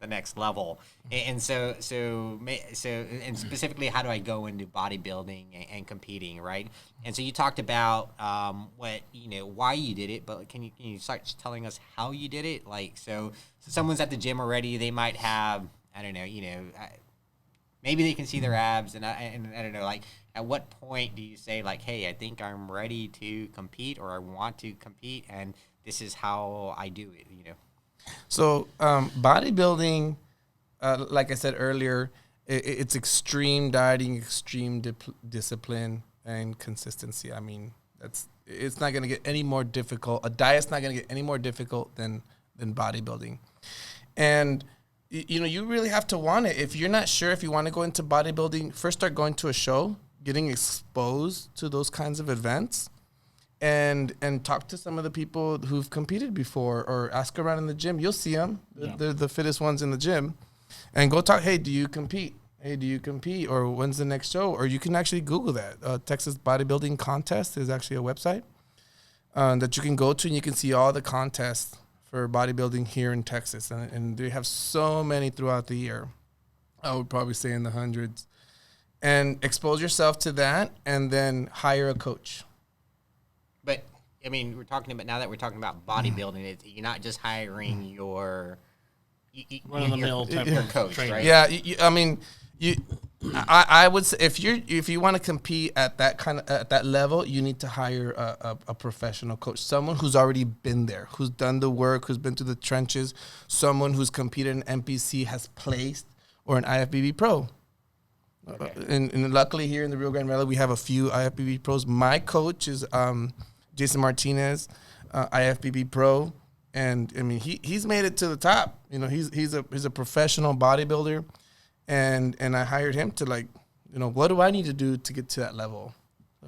the next level? And so specifically, how do I go into bodybuilding and competing, right? And so you talked about why you did it, but can you start telling us how you did it? So someone's at the gym already. They might have, I don't know, maybe they can see their abs, and I don't know, at what point do you say, hey, I think I'm ready to compete, or I want to compete, and this is how I do it, So bodybuilding, like I said earlier, it's extreme dieting, extreme discipline, and consistency. It's not going to get any more difficult. A diet's not going to get any more difficult than bodybuilding. And you really have to want it. If you're not sure if you want to go into bodybuilding, first start going to a show, getting exposed to those kinds of events, and talk to some of the people who've competed before, or ask around in the gym. You'll see them. Yeah. They're the fittest ones in the gym. And go talk, hey, do you compete? Or when's the next show? Or you can actually Google that. Texas Bodybuilding Contest is actually a website that you can go to, and you can see all the contests for bodybuilding here in Texas. And they have so many throughout the year. I would probably say in the hundreds. And expose yourself to that, and then hire a coach. But we're talking about bodybuilding. You're not just hiring your run-of-the-mill type of coach, trainer. Right? Yeah, I would say if you want to compete at that level, you need to hire a professional coach, someone who's already been there, who's done the work, who's been through the trenches, someone who's competed in NPC, has placed, or an IFBB pro. And luckily here in the Rio Grande Valley, we have a few IFBB pros. My coach is Jason Martinez, IFBB pro, and I mean he's made it to the top. You know, he's a professional bodybuilder, and I hired him to, like, you know, what do I need to do to get to that level?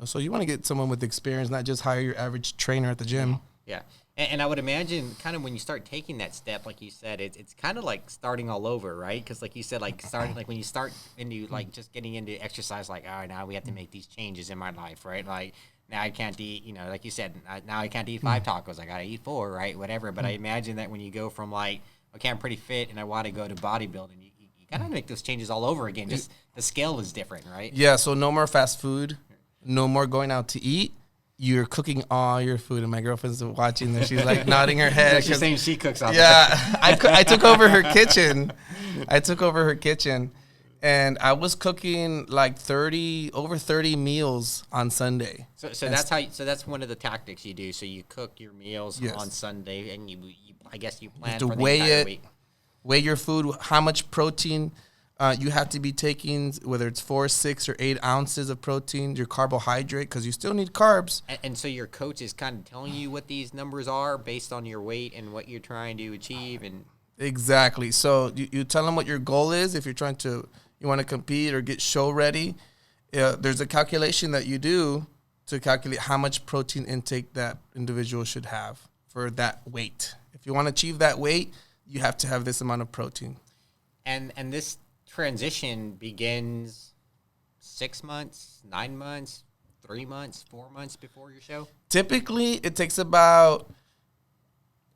So you want to get someone with experience, not just hire your average trainer at the gym. Yeah. And I would imagine kind of when you start taking that step, like you said, it's kind of like starting all over, right? Because like you said, like starting, like when you start into like just getting into exercise, like, all right, now we have to make these changes in my life, right? Like now I can't eat, you know, like you said, now I can't eat 5 tacos. I got to eat 4, right? Whatever. But I imagine that when you go from like, okay, I'm pretty fit and I want to go to bodybuilding, you got to make those changes all over again. Just the scale is different, right? Yeah, so no more fast food, no more going out to eat. You're cooking all your food, and my girlfriend's watching this. She's like nodding her head. She's saying she cooks all Yeah, I took over her kitchen. And I was cooking like over 30 meals on Sunday. So that's one of the tactics you do. So you cook your meals on Sunday, and you I guess you plan to for the weigh entire it, week. Weigh your food, how much protein you have to be taking, whether it's 4, 6, or 8 ounces of protein, your carbohydrate, because you still need carbs. And so your coach is kind of telling you what these numbers are based on your weight and what you're trying to achieve. And Exactly. So you tell them what your goal is. If you want to compete or get show ready, there's a calculation that you do to calculate how much protein intake that individual should have for that weight. If you want to achieve that weight, you have to have this amount of protein. And this transition begins 6 months, 9 months, 3 months, 4 months before your show? Typically, it takes about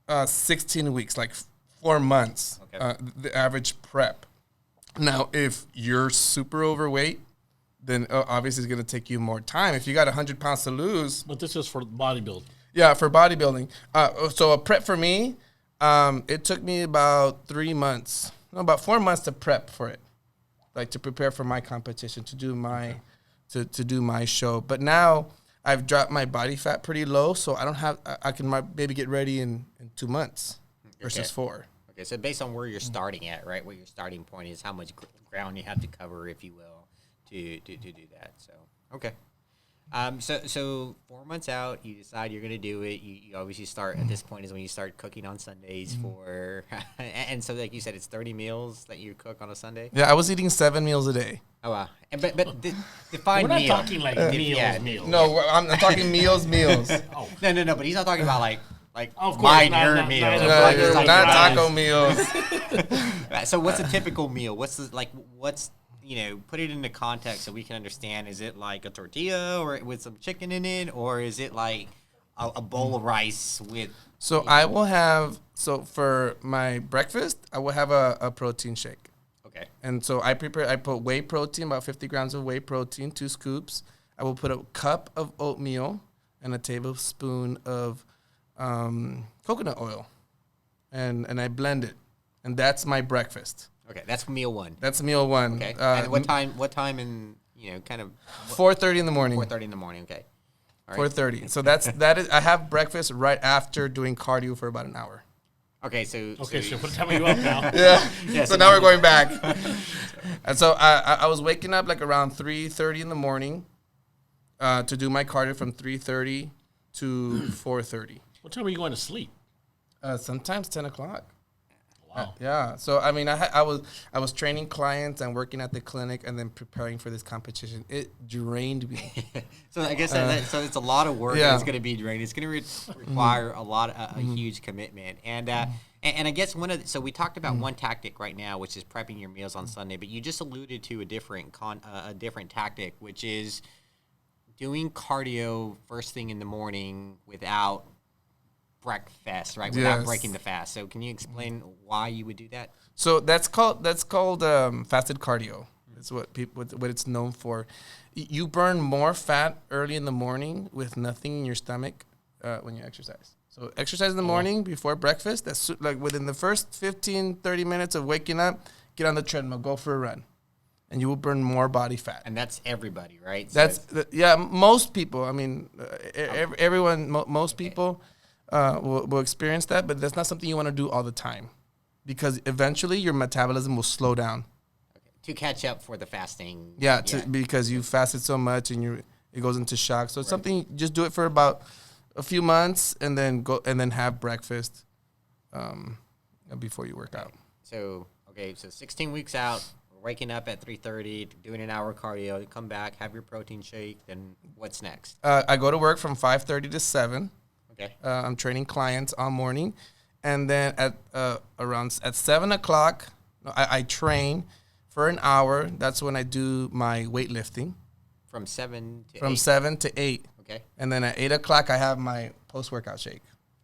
16 weeks, like 4 months, the average prep. Now, if you're super overweight, then obviously it's going to take you more time. If you got 100 pounds to lose. But this is for bodybuilding. Yeah, for bodybuilding. So a prep for me, it took me about 3 months, about 4 months to prep for it, like to prepare for my competition, to do my to do my show. But now I've dropped my body fat pretty low, so I can maybe get ready in 2 months versus 4. Okay, so based on where you're starting at, right, where your starting point is, how much ground you have to cover, if you will, to do that. So, okay. So 4 months out, you decide you're going to do it. You obviously start, at this point is when you start cooking on Sundays and so like you said, it's 30 meals that you cook on a Sunday? Yeah, I was eating 7 meals a day. Oh, wow. But define We're meal. not talking like meals. No, I'm talking meals. Oh. No, but he's not talking about like Of course, mine, not- your not- meal. not- Like, not- it's like Not rice. taco meals. So what's a typical meal? What's put it into context so we can understand. Is it like a tortilla or with some chicken in it, or is it like a bowl of rice with? So I will have, for my breakfast, I will have a protein shake. Okay. And so I put whey protein, about 50 grams of whey protein, 2 scoops. I will put a cup of oatmeal and a tablespoon of coconut oil. And I blend it. And that's my breakfast. Okay, that's meal one. That's meal 1. Okay. And what time in, kind of? 4:30 in the morning. 4:30 in the morning, okay. All right. 4:30. So that is, I have breakfast right after doing cardio for about an hour. Okay, so We're telling you up now. Yeah. So now we're going back. And so I was waking up like around 3:30 in the morning to do my cardio from 3:30 to 4:30. What time are you going to sleep? Sometimes 10 o'clock. Wow. Yeah. So I mean, I was training clients and working at the clinic and then preparing for this competition. It drained me. So I guess so it's a lot of work. Yeah. And it's going to be draining. It's going to require a huge commitment. And I guess so we talked about one tactic right now, which is prepping your meals on Sunday. But you just alluded to a different tactic, which is doing cardio first thing in the morning without breakfast, right? Without Yes. breaking the fast. So can you explain why you would do that? So that's called fasted cardio. That's what it's known for. You burn more fat early in the morning with nothing in your stomach when you exercise. So exercise in the morning before breakfast. That's like within the first 15, 30 minutes of waking up, get on the treadmill, go for a run, and you will burn more body fat. And that's everybody, right? So Most people. I mean, everyone, most people will experience that, but that's not something you want to do all the time, because eventually your metabolism will slow down. to catch up for the fasting. Yeah, because you fasted so much and it goes into shock. So it's something, just do it for about a few months and then have breakfast before you work out. So 16 weeks out, we're waking up at 3:30, doing an hour cardio, come back, have your protein shake. Then what's next? I go to work from 5:30 to 7. Okay. I'm training clients all morning, and then at 7 o'clock, I train for an hour. That's when I do my weightlifting. From 7 to 8? From 7 to 8. Okay. And then at 8 o'clock, I have my post-workout shake.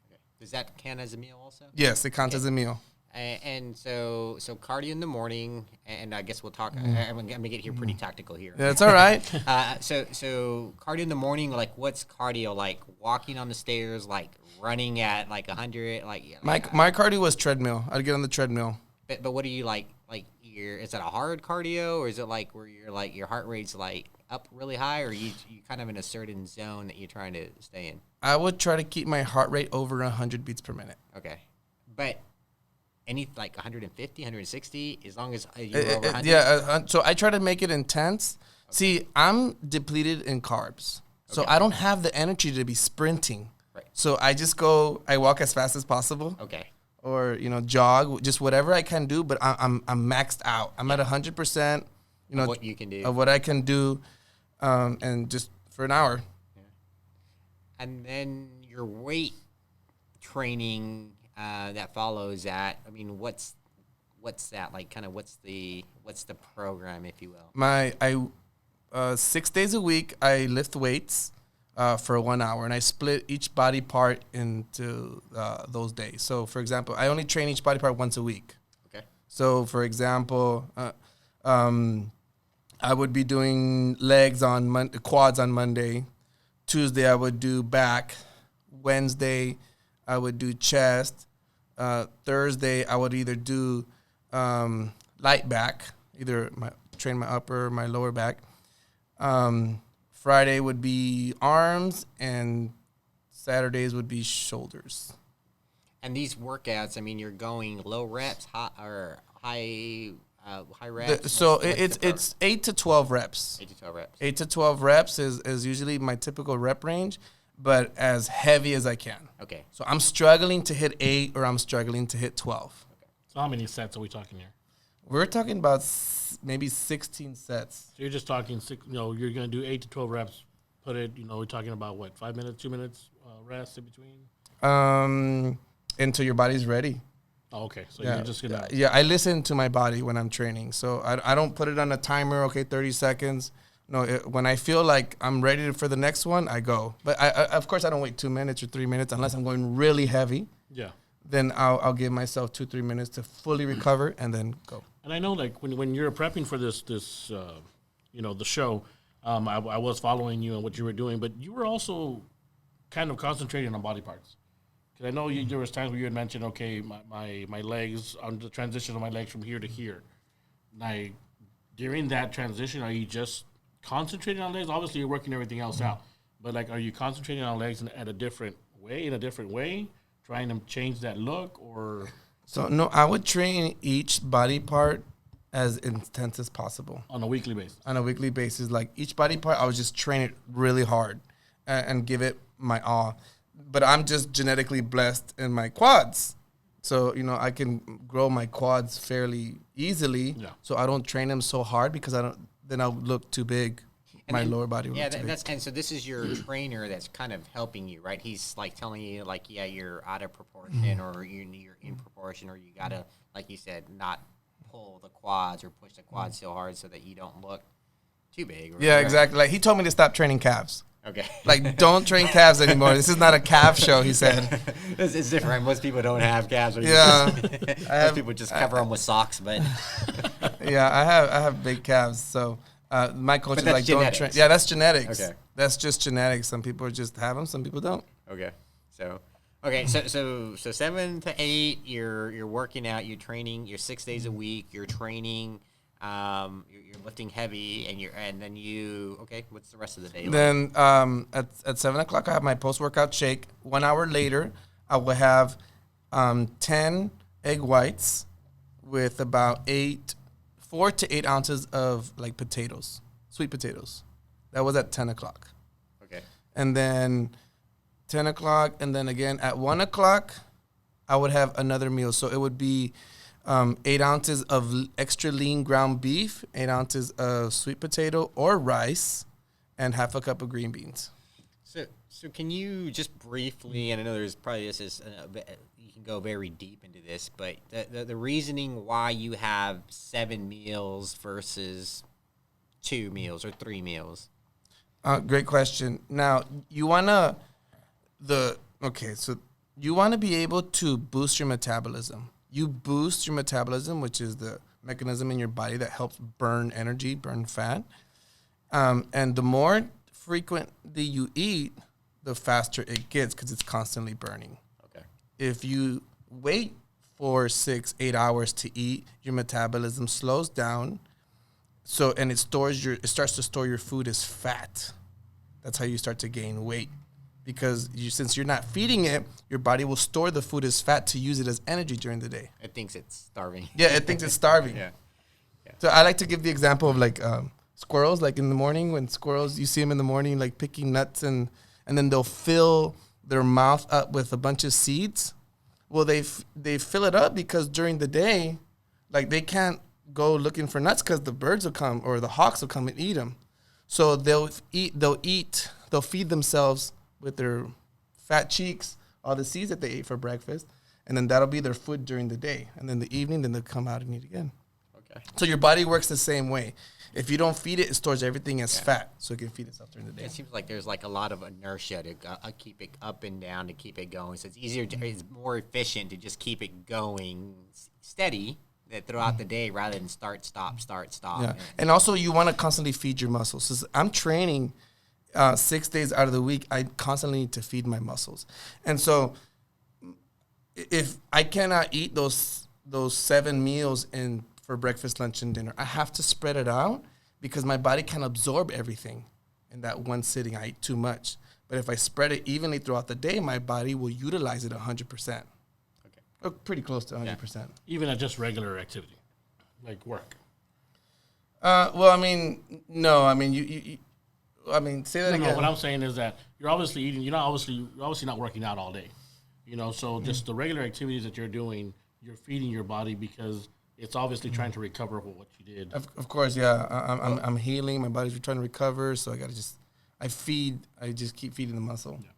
Okay. Does that count as a meal also? Yes, it counts as a meal. And so cardio in the morning, and I guess we'll talk. I'm gonna get here pretty tactical here. That's all right. So cardio in the morning, like what's cardio like? Walking on the stairs, like running at like 100, My cardio was treadmill. I'd get on the treadmill. But what do you like? Like is it a hard cardio, or is it like where you're like your heart rate's like up really high, or you kind of in a certain zone that you're trying to stay in? I would try to keep my heart rate over 100 beats per minute. Okay, but any like 150, 160, as long as you're over 100? Yeah, so I try to make it intense. Okay. See, I'm depleted in carbs, so I don't have the energy to be sprinting. Right. So I walk as fast as possible. Okay. Or, jog, just whatever I can do, but I'm maxed out. I'm at 100%, what you can do. Of what I can do, and just for an hour. Yeah. And then your weight training that follows that. I mean, what's that like? Kind of what's the program, if you will? 6 days a week I lift weights for 1 hour, and I split each body part into those days. So, for example, I only train each body part once a week. Okay. So, for example, I would be doing legs on quads on Monday. Tuesday I would do back. Wednesday I would do chest. Thursday I would either do light back, train my upper or my lower back. Friday would be arms, and Saturdays would be shoulders. And these workouts, I mean, you're going low reps, high reps. So it's 8 to 12 reps. 8 to 12 reps. 8 to 12 reps is usually my typical rep range, but as heavy as I can. Okay. So I'm struggling to hit 8 or I'm struggling to hit 12. Okay. So how many sets are we talking here? We're talking about maybe 16 sets. So you're just talking, you're going to do 8 to 12 reps. Put it, we're talking about what, 5 minutes, 2 minutes rest in between? Until your body's ready. Oh, okay. So you're just going to. Yeah, I listen to my body when I'm training. So I don't put it on a timer, 30 seconds. No, when I feel like I'm ready for the next one, I go. But of course, I don't wait 2 minutes or 3 minutes unless I'm going really heavy. Yeah. Then I'll give myself 2-3 minutes to fully recover and then go. And I know, like, when you're prepping for this the show, I was following you and what you were doing, but you were also kind of concentrating on body parts. Because I know there was times where you had mentioned, okay, my legs, on the transition of my legs from here to here. Like, during that transition, are you just concentrating on legs? Obviously, you're working everything else out. But, like, are you concentrating on legs in a different way, trying to change that look, or... So, no, I would train each body part as intense as possible. On a weekly basis? On a weekly basis. Like, each body part, I would just train it really hard and give it my all. But I'm just genetically blessed in my quads. So, I can grow my quads fairly easily. Yeah. So I don't train them so hard because then I'll look too big. My lower body will look too big. And so this is your trainer that's kind of helping you, right? He's like telling you, like, yeah, you're out of proportion, or you're in proportion, or you gotta, like you said, not pull the quads or push the quads so hard so that you don't look too big. Yeah, exactly. Like, he told me to stop training calves. Okay. Like, don't train calves anymore. This is not a calf show, he said. It's different. Most people don't have calves. Yeah. Most people just cover them with socks, but. Yeah, I have big calves, so. My coach is like, genetics. Don't train. Yeah, that's genetics. Okay. That's just genetics. Some people just have them, some people don't. Okay. So 7 to 8, you're working out, you're training, you're 6 days a week, you're training, you're lifting heavy, and then what's the rest of the day like? Then at 7 o'clock, I have my post-workout shake. 1 hour later, I will have 10 egg whites with about 8 4 to 8 ounces of like potatoes, sweet potatoes. That was at 10 o'clock. Okay. And then 10 o'clock, and then again at 1 o'clock, I would have another meal. So it would be 8 ounces of extra lean ground beef, 8 ounces of sweet potato or rice, and half a cup of green beans. So can you just briefly, and I know there's probably this is you can go very deep into this, but the reasoning why you have 7 meals versus 2 meals or 3 meals? Great question. Now you wanna you wanna be able to boost your metabolism. You boost your metabolism, which is the mechanism in your body that helps burn energy, burn fat. And the more frequently you eat, the faster it gets because it's constantly burning. Okay. If you wait for 6-8 hours to eat, your metabolism slows down. So and it starts to store your food as fat. That's how you start to gain weight. Because since you're not feeding it, your body will store the food as fat to use it as energy during the day. It thinks it's starving. Yeah, it thinks it's starving. Yeah. So I like to give the example of like squirrels. Like in the morning, when squirrels, you see them in the morning like picking nuts, and then they'll fill their mouth up with a bunch of seeds. Well, they fill it up because during the day, like they can't go looking for nuts because the birds will come or the hawks will come and eat them. So they'll feed themselves with their fat cheeks, all the seeds that they ate for breakfast, and then that'll be their food during the day. And then the evening, then they'll come out and eat again. Okay. So your body works the same way. If you don't feed it, it stores everything as fat, so it can feed itself during the day. It seems like there's like a lot of inertia to keep it up and down to keep it going. So it's easier, it's more efficient to just keep it going steady throughout the day rather than start, stop. Yeah, and also you want to constantly feed your muscles. So I'm training 6 days out of the week. I constantly need to feed my muscles, and so if I cannot eat those 7 meals for breakfast, lunch, and dinner, I have to spread it out because my body can't absorb everything in that one sitting. I eat too much. But if I spread it evenly throughout the day, my body will utilize it 100%. Okay. Or pretty close to 100%. Yeah. Even at just regular activity, like work. Well, I mean, no. I mean, you I mean, say that again. No, what I'm saying is that you're obviously eating. You're obviously not working out all day. So just the regular activities that you're doing, you're feeding your body because it's obviously trying to recover from what you did. Of course, yeah. I'm healing. My body's trying to recover, so I just keep feeding the muscle. Yeah.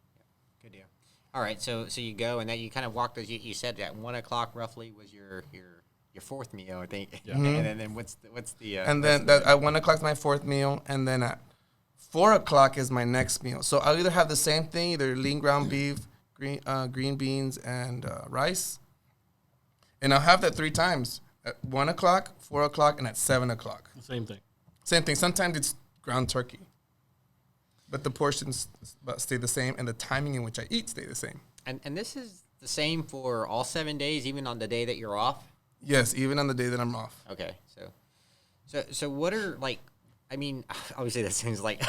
Good deal. All right, so you go, and then you kind of walked as you said that 1 o'clock roughly was your 4th meal, I think. Yeah. And then what's the and then at 1 o'clock is my 4th meal, and then at 4 o'clock is my next meal. So I'll either have the same thing, either lean ground beef, green beans, and rice, and I'll have that 3 times. At 1 o'clock, 4 o'clock, and at 7 o'clock. Same thing. Same thing. Sometimes it's ground turkey. But the portions stay the same, and the timing in which I eat stay the same. And this is the same for all 7 days, even on the day that you're off? Yes, even on the day that I'm off. Okay. So what are, like, I mean, obviously that seems like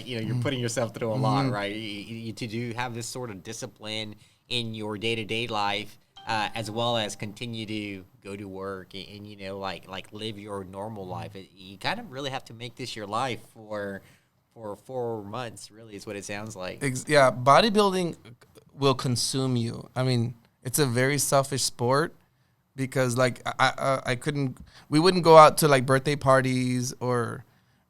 you're putting yourself through a lot, right? You have this sort of discipline in your day-to-day life, as well as continue to go to work and like live your normal life. You kind of really have to make this your life for 4 months. Really, is what it sounds like. Yeah, bodybuilding will consume you. I mean, it's a very selfish sport because like we wouldn't go out to like birthday parties or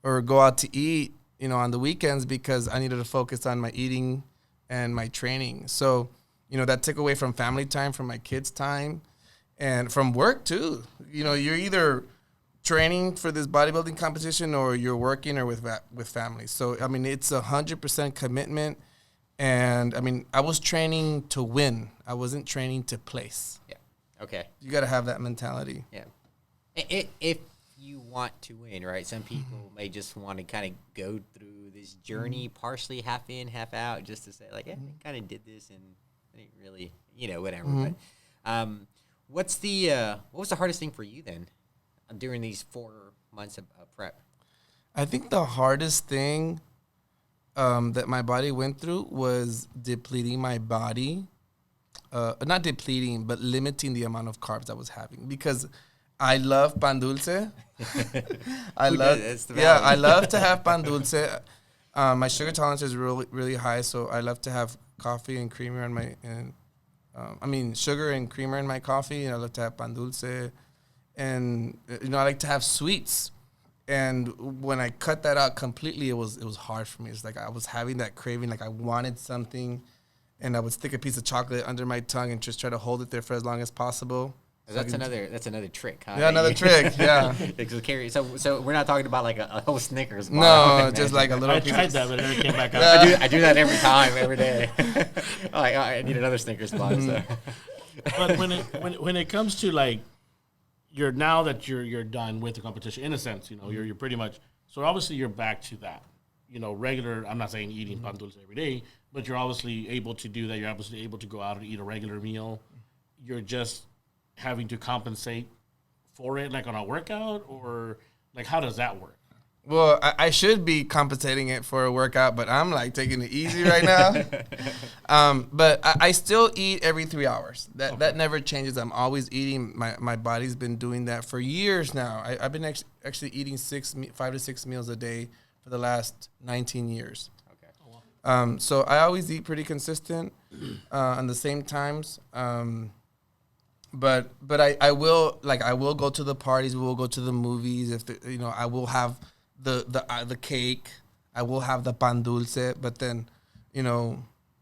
go out to eat, on the weekends because I needed to focus on my eating and my training. So. That took away from family time, from my kids' time, and from work, too. You're either training for this bodybuilding competition or you're working or with family. So, I mean, it's 100% commitment. And, I mean, I was training to win. I wasn't training to place. Yeah. Okay. You got to have that mentality. Yeah. If you want to win, right? Some people may just want to kind of go through this journey, partially half in, half out, just to say, like, I kind of did this and I didn't really, whatever. But what was the hardest thing for you then during these 4 months of prep? I think the hardest thing that my body went through was depleting my body. Not depleting, but limiting the amount of carbs I was having. Because I love pan dulce. I Who love, does? It's the yeah, valley. I love to have pan dulce. My sugar tolerance is really, really high, so I love to have coffee and creamer in my, sugar and creamer in my coffee, and I love to have pan dulce. And, I like to have sweets. And when I cut that out completely, it was hard for me. It's like I was having that craving, like I wanted something, and I would stick a piece of chocolate under my tongue and just try to hold it there for as long as possible. That's another trick, huh? Yeah, another trick. Yeah. So we're not talking about like a whole Snickers bar. No, just like a little I piece. tried that, but it never came back out. I do that every time, every day. I need another Snickers bar. So. But when it comes to like, you're done with the competition in a sense, you're pretty much, so obviously you're back to that, regular. I'm not saying eating pan dulce every day, but you're obviously able to do that. You're obviously able to go out and eat a regular meal. You're just having to compensate for it, like on a workout, or like how does that work? Well, I should be compensating it for a workout, but I'm like taking it easy right now. But I still eat every 3 hours. That never changes. I'm always eating. My body's been doing that for years now. I've been actually eating 5 to 6 meals a day for the last 19 years. Okay. So I always eat pretty consistent on the same times. But I will go to the parties. We will go to the movies. I will have the cake. I will have the pan dulce. But then,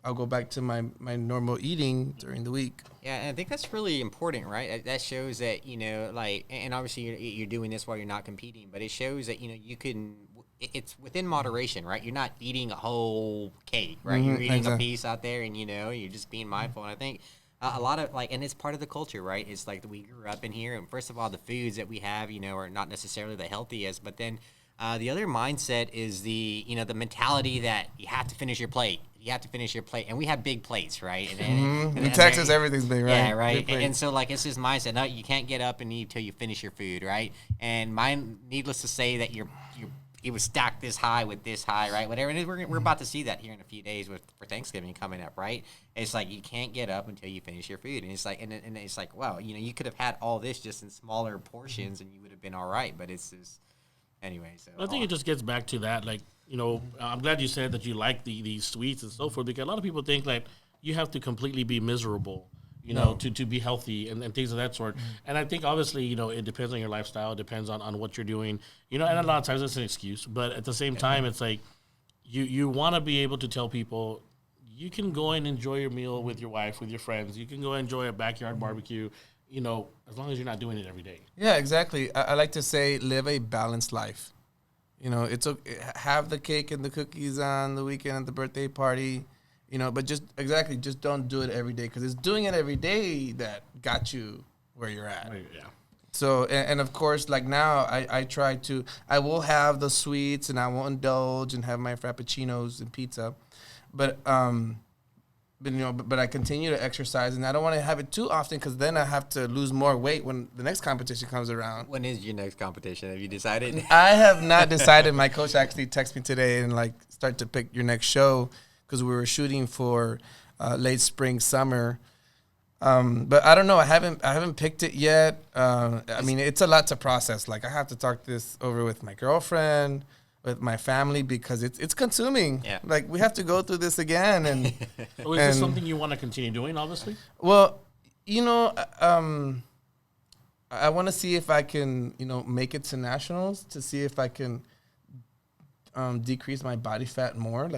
I'll go back to my normal eating during the week. Yeah, and I think that's really important, right? That shows that, and obviously you're doing this while you're not competing, but it shows that, you can, it's within moderation, right? You're not eating a whole cake, right? You're eating a piece out there and, you're just being mindful. And I think a lot of and it's part of the culture, right? It's like we grew up in here, and first of all, the foods that we have, are not necessarily the healthiest, but then the other mindset is the mentality that you have to finish your plate. You have to finish your plate, and we have big plates, right? And in Texas, everything's big, right? Yeah, right. And so, it's this mindset. No, you can't get up and eat till you finish your food, right? And needless to say, that it was stacked this high with this high, right? Whatever. And we're about to see that here in a few days for Thanksgiving coming up, right? It's like you can't get up until you finish your food, and it's like, and it's like, wow, you could have had all this just in smaller portions, and you would have been all right. But it's just. Anyway, so I think it just gets back to that, I'm glad you said that you like these sweets and so forth, because a lot of people think that you have to completely be miserable, to be healthy and things of that sort. And I think obviously, it depends on your lifestyle, it depends on what you're doing, and a lot of times it's an excuse, but at the same time, it's like you want to be able to tell people you can go and enjoy your meal with your wife, with your friends, you can go enjoy a backyard barbecue, as long as you're not doing it every day. Yeah, exactly. I like to say live a balanced life. It's okay, have the cake and the cookies on the weekend at the birthday party, but just don't do it every day, because it's doing it every day that got you where you're at. Yeah. So, and of course, like now, I will have the sweets and I will indulge and have my frappuccinos and pizza, but I continue to exercise, and I don't want to have it too often, because then I have to lose more weight when the next competition comes around. When is your next competition? Have you decided? I have not decided. My coach actually texted me today and start to pick your next show, because we were shooting for late spring, summer. But I don't know. I haven't picked it yet. It's a lot to process. I have to talk this over with my girlfriend, with my family, because it's consuming. Yeah. We have to go through this again. And So is this something you want to continue doing, obviously? well, I want to see if I can, make it to nationals, to see if I can decrease my body fat more,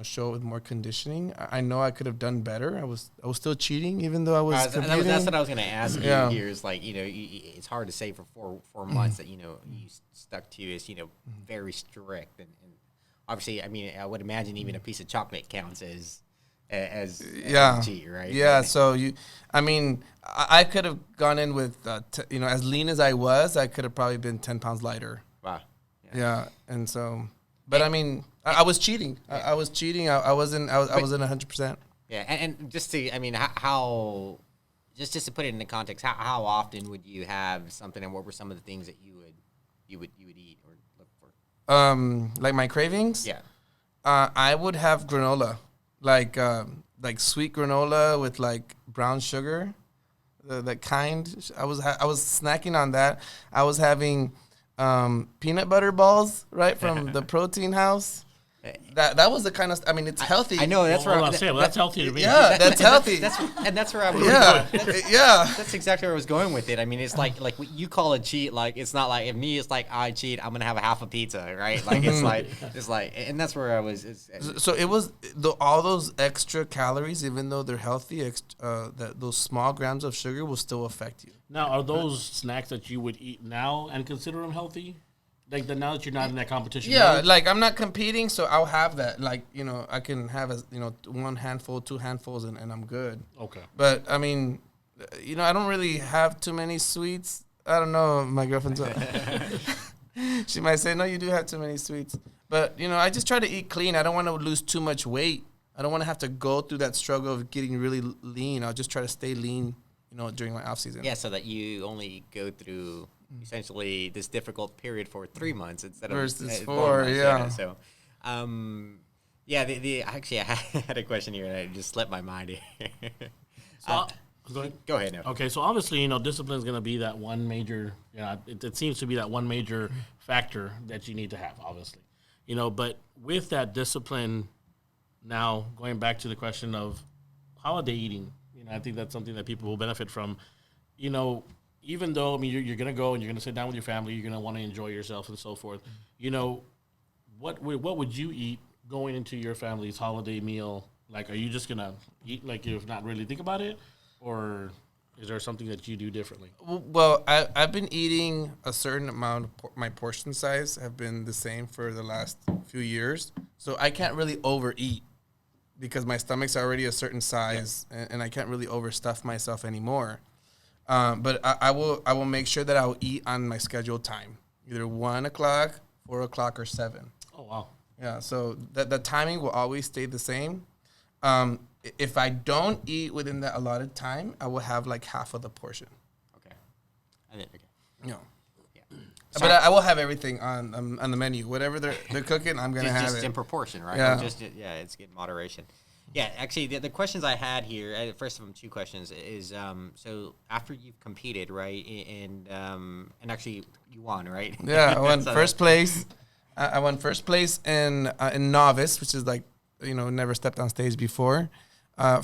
show it with more conditioning. I know I could have done better. I was still cheating, even though I was competing. That's what I was going to ask you Yeah. here is it's hard to say for four months that, you stuck to is, very strict. And obviously, I would imagine even a piece of chocolate counts as yeah. cheat, right? Yeah. So I could have gone in with, as lean as I was, I could have probably been 10 pounds lighter. Wow. Yeah. And so, but I was cheating. I was cheating. I wasn't 100%. Yeah. And just to, how, just to put it into context, how often would you have something, and what were some of the things that you would eat or look for? Like my cravings? Yeah. I would have granola, like sweet granola with brown sugar. that kind. I was snacking on that. I was having peanut butter balls, right, from the protein house. That was the kind of. I mean, it's healthy. I know that's Well, where that's healthy to me. Yeah, that's healthy. That's where I was. Yeah. That's exactly where I was going with it. I mean, it's like what you call a cheat. Like it's not like if me, it's like I cheat. I'm gonna have a half a pizza, right? Like it's like, and that's where I was. So it was all those extra calories, even though they're healthy. Those small grams of sugar will still affect you. Now, are those snacks that you would eat now and consider them healthy? Like now that you're not in that competition. Yeah, mode? like I'm not competing, so I'll have that. Like I can have one handful, 2 handfuls, and I'm good. Okay. But I mean, I don't really have too many sweets. I don't know. My girlfriend's. She might say, no, you do have too many sweets. But I just try to eat clean. I don't want to lose too much weight. I don't want to have to go through that struggle of getting really lean. I'll just try to stay lean, during my off season. Yeah, so that you only go through essentially this difficult period for 3 months instead of versus 4 4. Yeah. So, actually I had a question here and it just slipped my mind here. Go ahead. Go ahead. No. Okay, so obviously, discipline is going to be that one major. It seems to be that one major factor that you need to have, obviously. But with that discipline, now going back to the question of holiday eating, I think that's something that people will benefit from. Even though you're going to go and you're going to sit down with your family, you're going to want to enjoy yourself and so forth. What would you eat going into your family's holiday meal? Like, are you just going to eat like you're not really think about it? Or is there something that you do differently? Well, I've been eating a certain amount. My portion size have been the same for the last few years. So I can't really overeat because my stomach's already a certain size, and I can't really overstuff myself anymore. But I will make sure that I'll eat on my scheduled time, either 1 o'clock, 4 o'clock, or 7. Oh, wow. Yeah, so the timing will always stay the same. If I don't eat within that allotted time, I will have like half of the portion. Okay. Okay. Yeah. Yeah. But I will have everything on the menu. Whatever they're cooking, I'm gonna have just it. in proportion, right? Yeah. It's in moderation. Yeah, actually, the questions I had here, first of them, 2 questions is so after you've competed, right, and actually you won, right? Yeah, I won first place. I won first place in novice, which is like never stepped on stage before.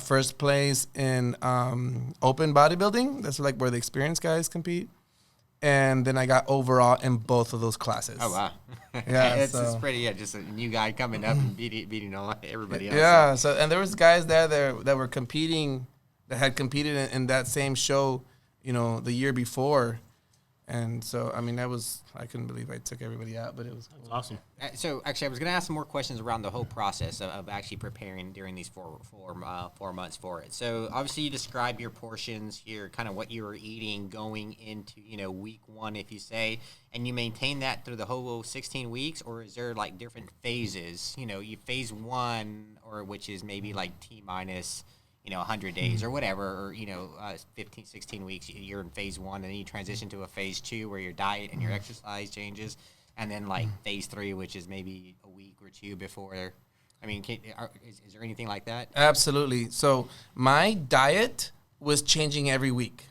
First place in open bodybuilding. That's like where the experienced guys compete. And then I got overall in both of those classes. Oh, wow. Yeah, it's pretty, just a new guy coming up and beating everybody else. Yeah, so and there was guys there that were competing, that had competed in that same show, the year before. And so, I couldn't believe I took everybody out, but it was cool. Awesome. So, actually, I was going to ask some more questions around the whole process of actually preparing during these 4 months for it. So, obviously, you describe your portions here, kind of what you were eating going into, week 1, if you say, and you maintain that through the whole 16 weeks, or is there, like, different phases? Phase 1, or which is maybe, like, T minus 100 days or whatever, or, 15, 16 weeks, you're in phase 1, and then you transition to a phase 2 where your diet and your exercise changes, and then like phase 3, which is maybe a week or 2 before. Is there anything like that? Absolutely. So my diet was changing every week,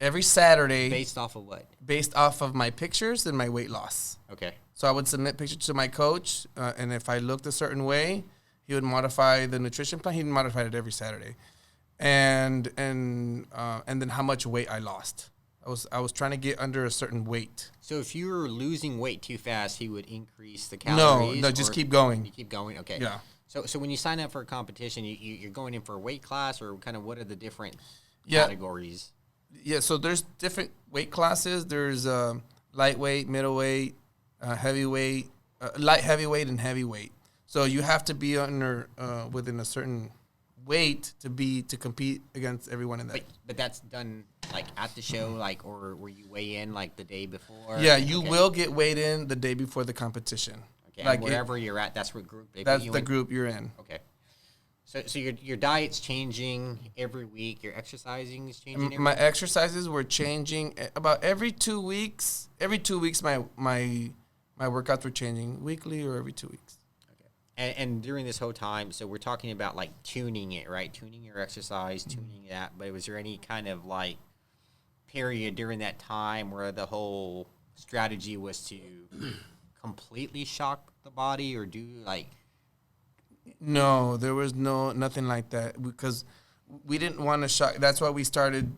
every Saturday. Based off of what? Based off of my pictures and my weight loss. Okay. So I would submit pictures to my coach, and if I looked a certain way, he would modify the nutrition plan. He modified it every Saturday, and then how much weight I lost. I was trying to get under a certain weight. So if you were losing weight too fast, he would increase the calories. No, just keep going. You keep going. Okay. Yeah. So when you sign up for a competition, you're going in for a weight class, or kind of what are the different categories? Yeah. So there's different weight classes. There's lightweight, middleweight, heavyweight, light heavyweight, and heavyweight. So you have to be under within a certain weight to compete against everyone in that. But that's done like at the show, like, or where you weigh in like the day before. Yeah, you will get weighed in the day before the competition. Okay, like wherever you're at, that's what group. That's the group you're in. Okay. So your diet's changing every week. Your exercising is changing. Every my week? Exercises were changing about every 2 weeks. Every 2 weeks, my workouts were changing weekly or every 2 weeks. And during this whole time, so we're talking about like tuning it, right? Tuning your exercise, tuning that. But was there any kind of like period during that time where the whole strategy was to completely shock the body or do like? No, there was nothing like that because we didn't want to shock. That's why we started,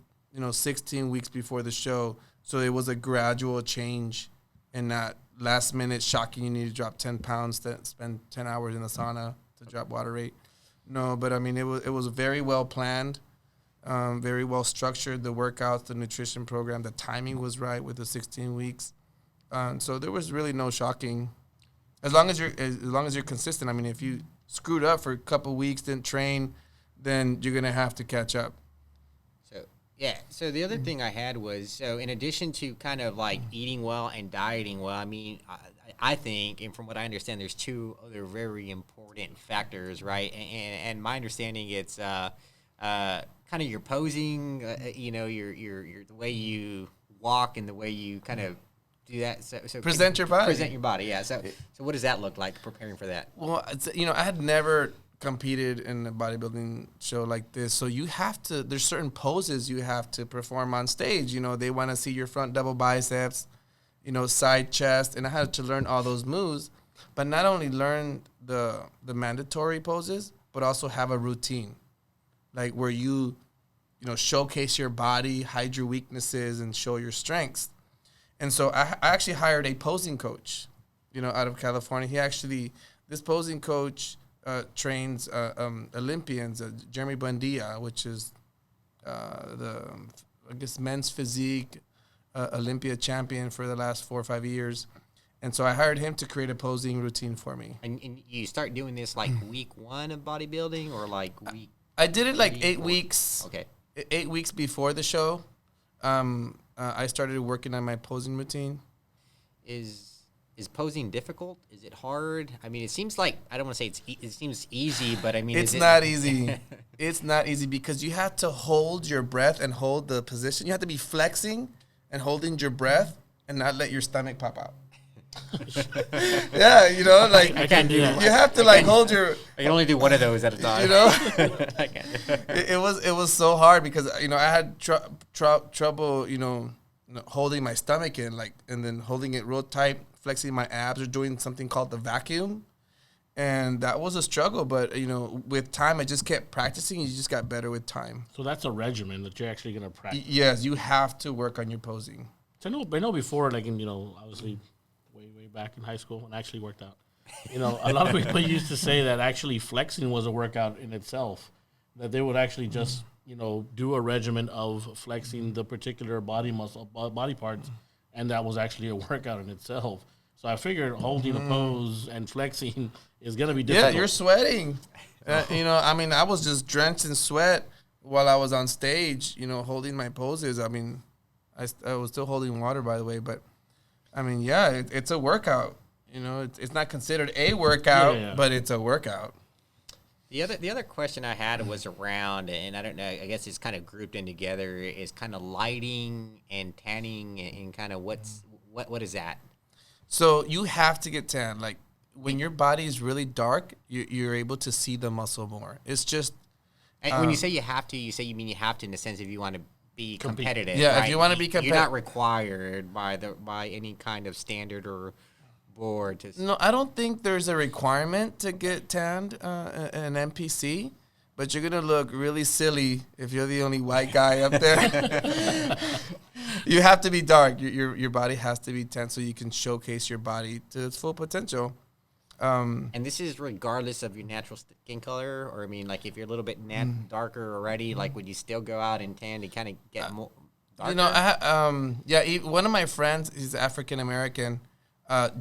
16 weeks before the show. So it was a gradual change and not last minute shocking. You need to drop 10 pounds, to spend 10 hours in the sauna to drop water rate. No, but I mean, it was very well planned, very well structured. The workouts, the nutrition program, the timing was right with the 16 weeks. So there was really no shocking. As long as you're consistent. I mean, if you screwed up for a couple weeks, didn't train, then you're gonna have to catch up. So the other thing I had was, so in addition to kind of like eating well and dieting well, I mean, I think, and from what I understand, there's two other very important factors, right? And my understanding, it's kind of your posing, your the way you walk and the way you kind of do that. So present your body. Present your body, yeah. So what does that look like preparing for that? Well, I had never competed in a bodybuilding show like this, so there's certain poses you have to perform on stage. They want to see your front double biceps, side chest, and I had to learn all those moves, but not only learn the mandatory poses, but also have a routine, like where you showcase your body, hide your weaknesses, and show your strengths. And so I actually hired a posing coach, out of California. This posing coach trains Olympians, Jeremy Buendia, which is men's physique Olympia champion for the last 4 or 5 years. And so I hired him to create a posing routine for me. And you start doing this like week 1 of bodybuilding or like week? I did it like 8 weeks. Okay. 8 weeks before the show. I started working on my posing routine. Is posing difficult? Is it hard? I mean, it seems like, I don't want to say it seems easy, but I mean, it's not easy. It's not easy because you have to hold your breath and hold the position. You have to be flexing and holding your breath and not let your stomach pop out. Yeah, like I can't do that. You have to hold your. I can only do one of those at a time. I can't. It was so hard because I had trouble holding my stomach in and then holding it real tight, flexing my abs or doing something called the vacuum, and that was a struggle. But with time, I just kept practicing. You just got better with time. So that's a regimen that you're actually going to practice. Yes, you have to work on your posing. So I know before, obviously way back in high school when I actually worked out. A lot of people used to say that actually flexing was a workout in itself, that they would actually just, do a regimen of flexing the particular body parts, and that was actually a workout in itself. So I figured holding a pose and flexing is going to be difficult. Yeah, you're sweating. I was just drenched in sweat while I was on stage, holding my poses. I mean, I was still holding water, by the way, but I mean, yeah, it's a workout. It's not considered a workout, but it's a workout. The other question I had was around, and I don't know, I guess it's kind of grouped in together, is kind of lighting and tanning and kind of what is that? So you have to get tan. Like when your body is really dark, you're able to see the muscle more. It's just. And when you say you have to, you mean you have to in the sense if you want to be competitive. Yeah, right? if you want to be competitive. You're not required by any kind of standard or board to. No, I don't think there's a requirement to get tanned an NPC, but you're gonna look really silly if you're the only white guy up there. You have to be dark. Your body has to be tan so you can showcase your body to its full potential. And this is regardless of your natural skin color, or I mean, like if you're a little bit darker already, like would you still go out and tan to kind of get more darker? One of my friends, he's African American,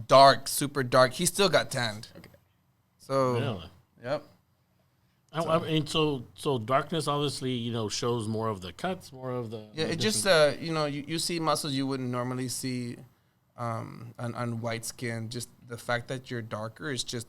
dark, super dark. He still got tanned. Okay. So, really? Yep. I mean, so darkness obviously, shows more of the cuts, more of the. Yeah, it just you see muscles you wouldn't normally see on white skin. Just the fact that you're darker is just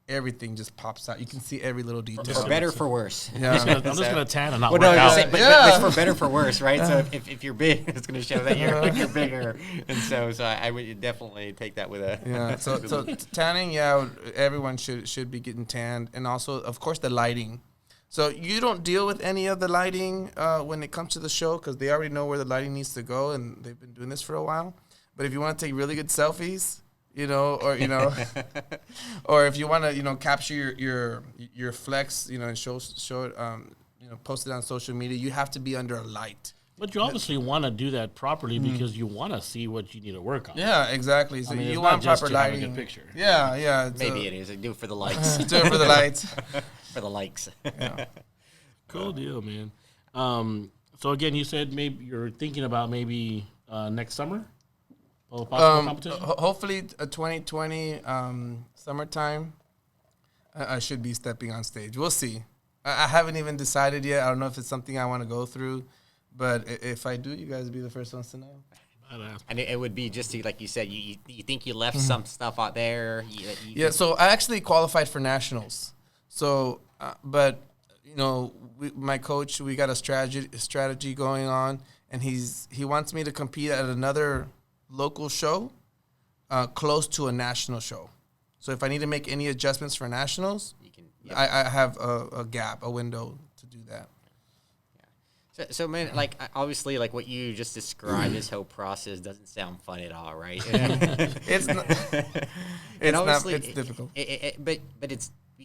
everything just pops out. You can see every little detail. For better, for worse. Yeah. I'm just gonna tan and not work out. But it's for better, for worse, right? So if you're big, it's gonna show that you're bigger, and so I would definitely take that with a. Yeah. So tanning, everyone should be getting tanned, and also of course the lighting. So you don't deal with any of the lighting when it comes to the show because they already know where the lighting needs to go, and they've been doing this for a while. But if you want to take really good selfies, or if you want to, capture your flex, and show it, post it on social media, you have to be under a light. But you obviously want to do that properly because you want to see what you need to work on. Yeah, exactly. So you it's want not just proper to have a lighting. good picture. Yeah. Maybe it is. Do it for the likes. Do it for the lights. For the likes. Yeah. Cool deal, man. So again, you said maybe you're thinking about maybe next summer, a possible competition. Hopefully, 2020 summertime, I should be stepping on stage. We'll see. I haven't even decided yet. I don't know if it's something I want to go through, but if I do, you guys will be the first ones to know. And it would be just to, like you said, you think you left some stuff out there. Yeah, so I actually qualified for nationals. So, but my coach, we got a strategy going on, and he wants me to compete at another local show, close to a national show. So if I need to make any adjustments for nationals, You can. Yep. I have a window to do that. So man, like obviously, like what you just described, this whole process doesn't sound fun at all, right? It's not. It's difficult.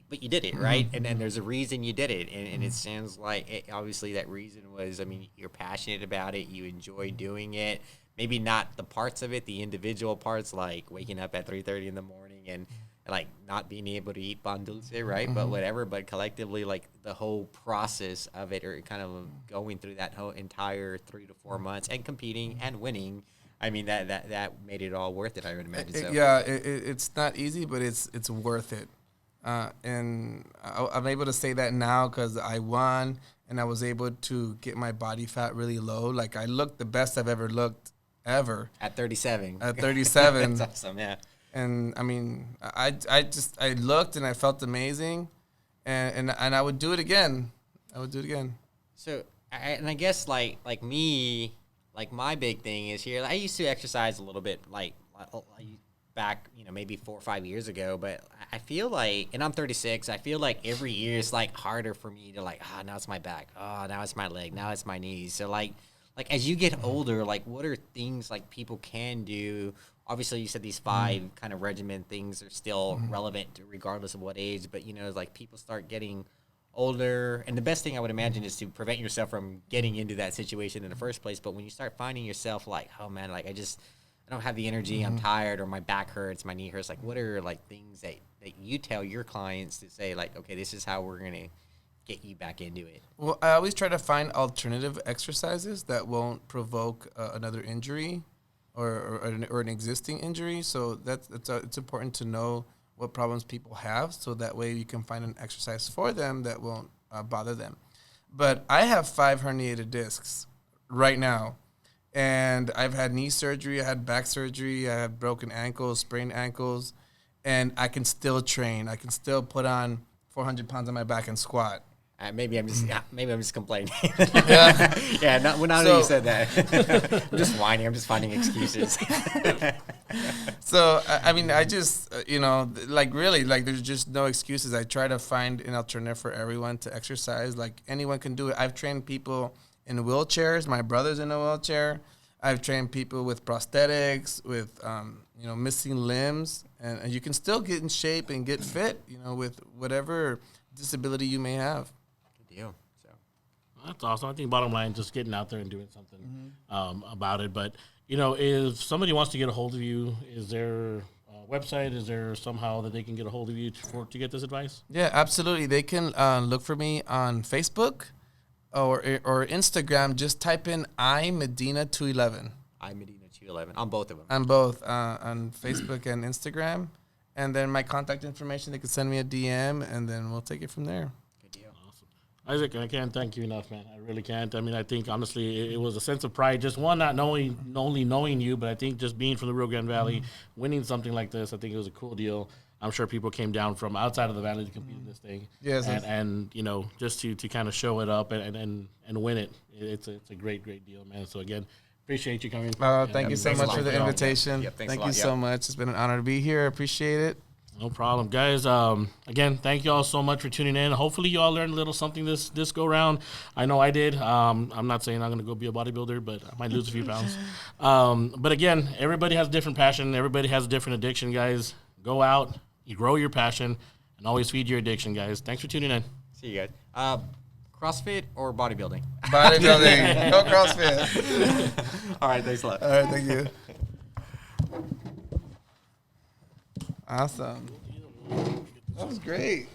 But you did it, right? And then there's a reason you did it, and it sounds like obviously that reason was, you're passionate about it, you enjoy doing it. Maybe not the parts of it, the individual parts, like waking up at 3:30 in the morning and like not being able to eat pan dulce, right? But whatever. But collectively, like the whole process of it, or kind of going through that whole entire 3 to 4 months and competing and winning. That made it all worth it, I would imagine. So. Yeah, it's not easy, but it's worth it. And I'm able to say that now because I won and I was able to get my body fat really low. Like I looked the best I've ever looked ever. At 37. At 37. That's awesome, yeah. And I looked and I felt amazing, and I would do it again. So, I guess like me, like my big thing is here. I used to exercise a little bit, like back, maybe 4 or 5 years ago. But I feel like, and I'm 36. I feel like every year is like harder for me to now it's my back. Oh, now it's my leg. Now it's my knees. So like as you get older, like what are things like people can do? Obviously, you said these 5 kind of regimen things are still relevant regardless of what age. But like people start getting older, and the best thing I would imagine is to prevent yourself from getting into that situation in the first place. But when you start finding yourself like, oh man, like I don't have the energy, I'm tired, or my back hurts, my knee hurts, like what are like things that you tell your clients to say like, okay, this is how we're gonna get you back into it? Well, I always try to find alternative exercises that won't provoke another injury or an existing injury. So it's important to know what problems people have, so that way you can find an exercise for them that won't bother them. But I have 5 herniated discs right now, and I've had knee surgery, I had back surgery, I have broken ankles, sprained ankles, and I can still train. I can still put on 400 pounds on my back and squat. Maybe I'm just complaining. Yeah. Not that you said that. I'm just whining. I'm just finding excuses. So I just really, there's just no excuses. I try to find an alternative for everyone to exercise. Like anyone can do it. I've trained people in wheelchairs. My brother's in a wheelchair. I've trained people with prosthetics, with missing limbs, and you can still get in shape and get fit, with whatever disability you may have. So that's awesome. I think bottom line, just getting out there and doing something about it. But if somebody wants to get a hold of you, is there a website? Is there somehow that they can get a hold of you to get this advice? Yeah, absolutely. They can look for me on Facebook or Instagram. Just type in iMedina211. iMedina211 on both of them. On both, on Facebook and Instagram. And then my contact information, they can send me a DM, and then we'll take it from there. Good deal. Awesome. Isaac, I can't thank you enough, man. I really can't. I think, honestly, it was a sense of pride. Just one, not only knowing you, but I think just being from the Rio Grande Valley, winning something like this, I think it was a cool deal. I'm sure people came down from outside of the valley to compete in this thing. Yes. And just to kind of show it up and win it. It's a great deal, man. So, again, appreciate you coming. Thank you so much for the invitation. Yep, thank you so much. It's been an honor to be here. I appreciate it. No problem, guys. Again, thank you all so much for tuning in. Hopefully, you all learned a little something this go round. I know I did. I'm not saying I'm going to go be a bodybuilder, but I might lose a few pounds. But again, everybody has a different passion. Everybody has a different addiction, guys. Go out, you grow your passion, and always feed your addiction, guys. Thanks for tuning in. See you guys. CrossFit or bodybuilding? Bodybuilding. No CrossFit. All right, thanks a lot. All right, thank you. Awesome. That was great.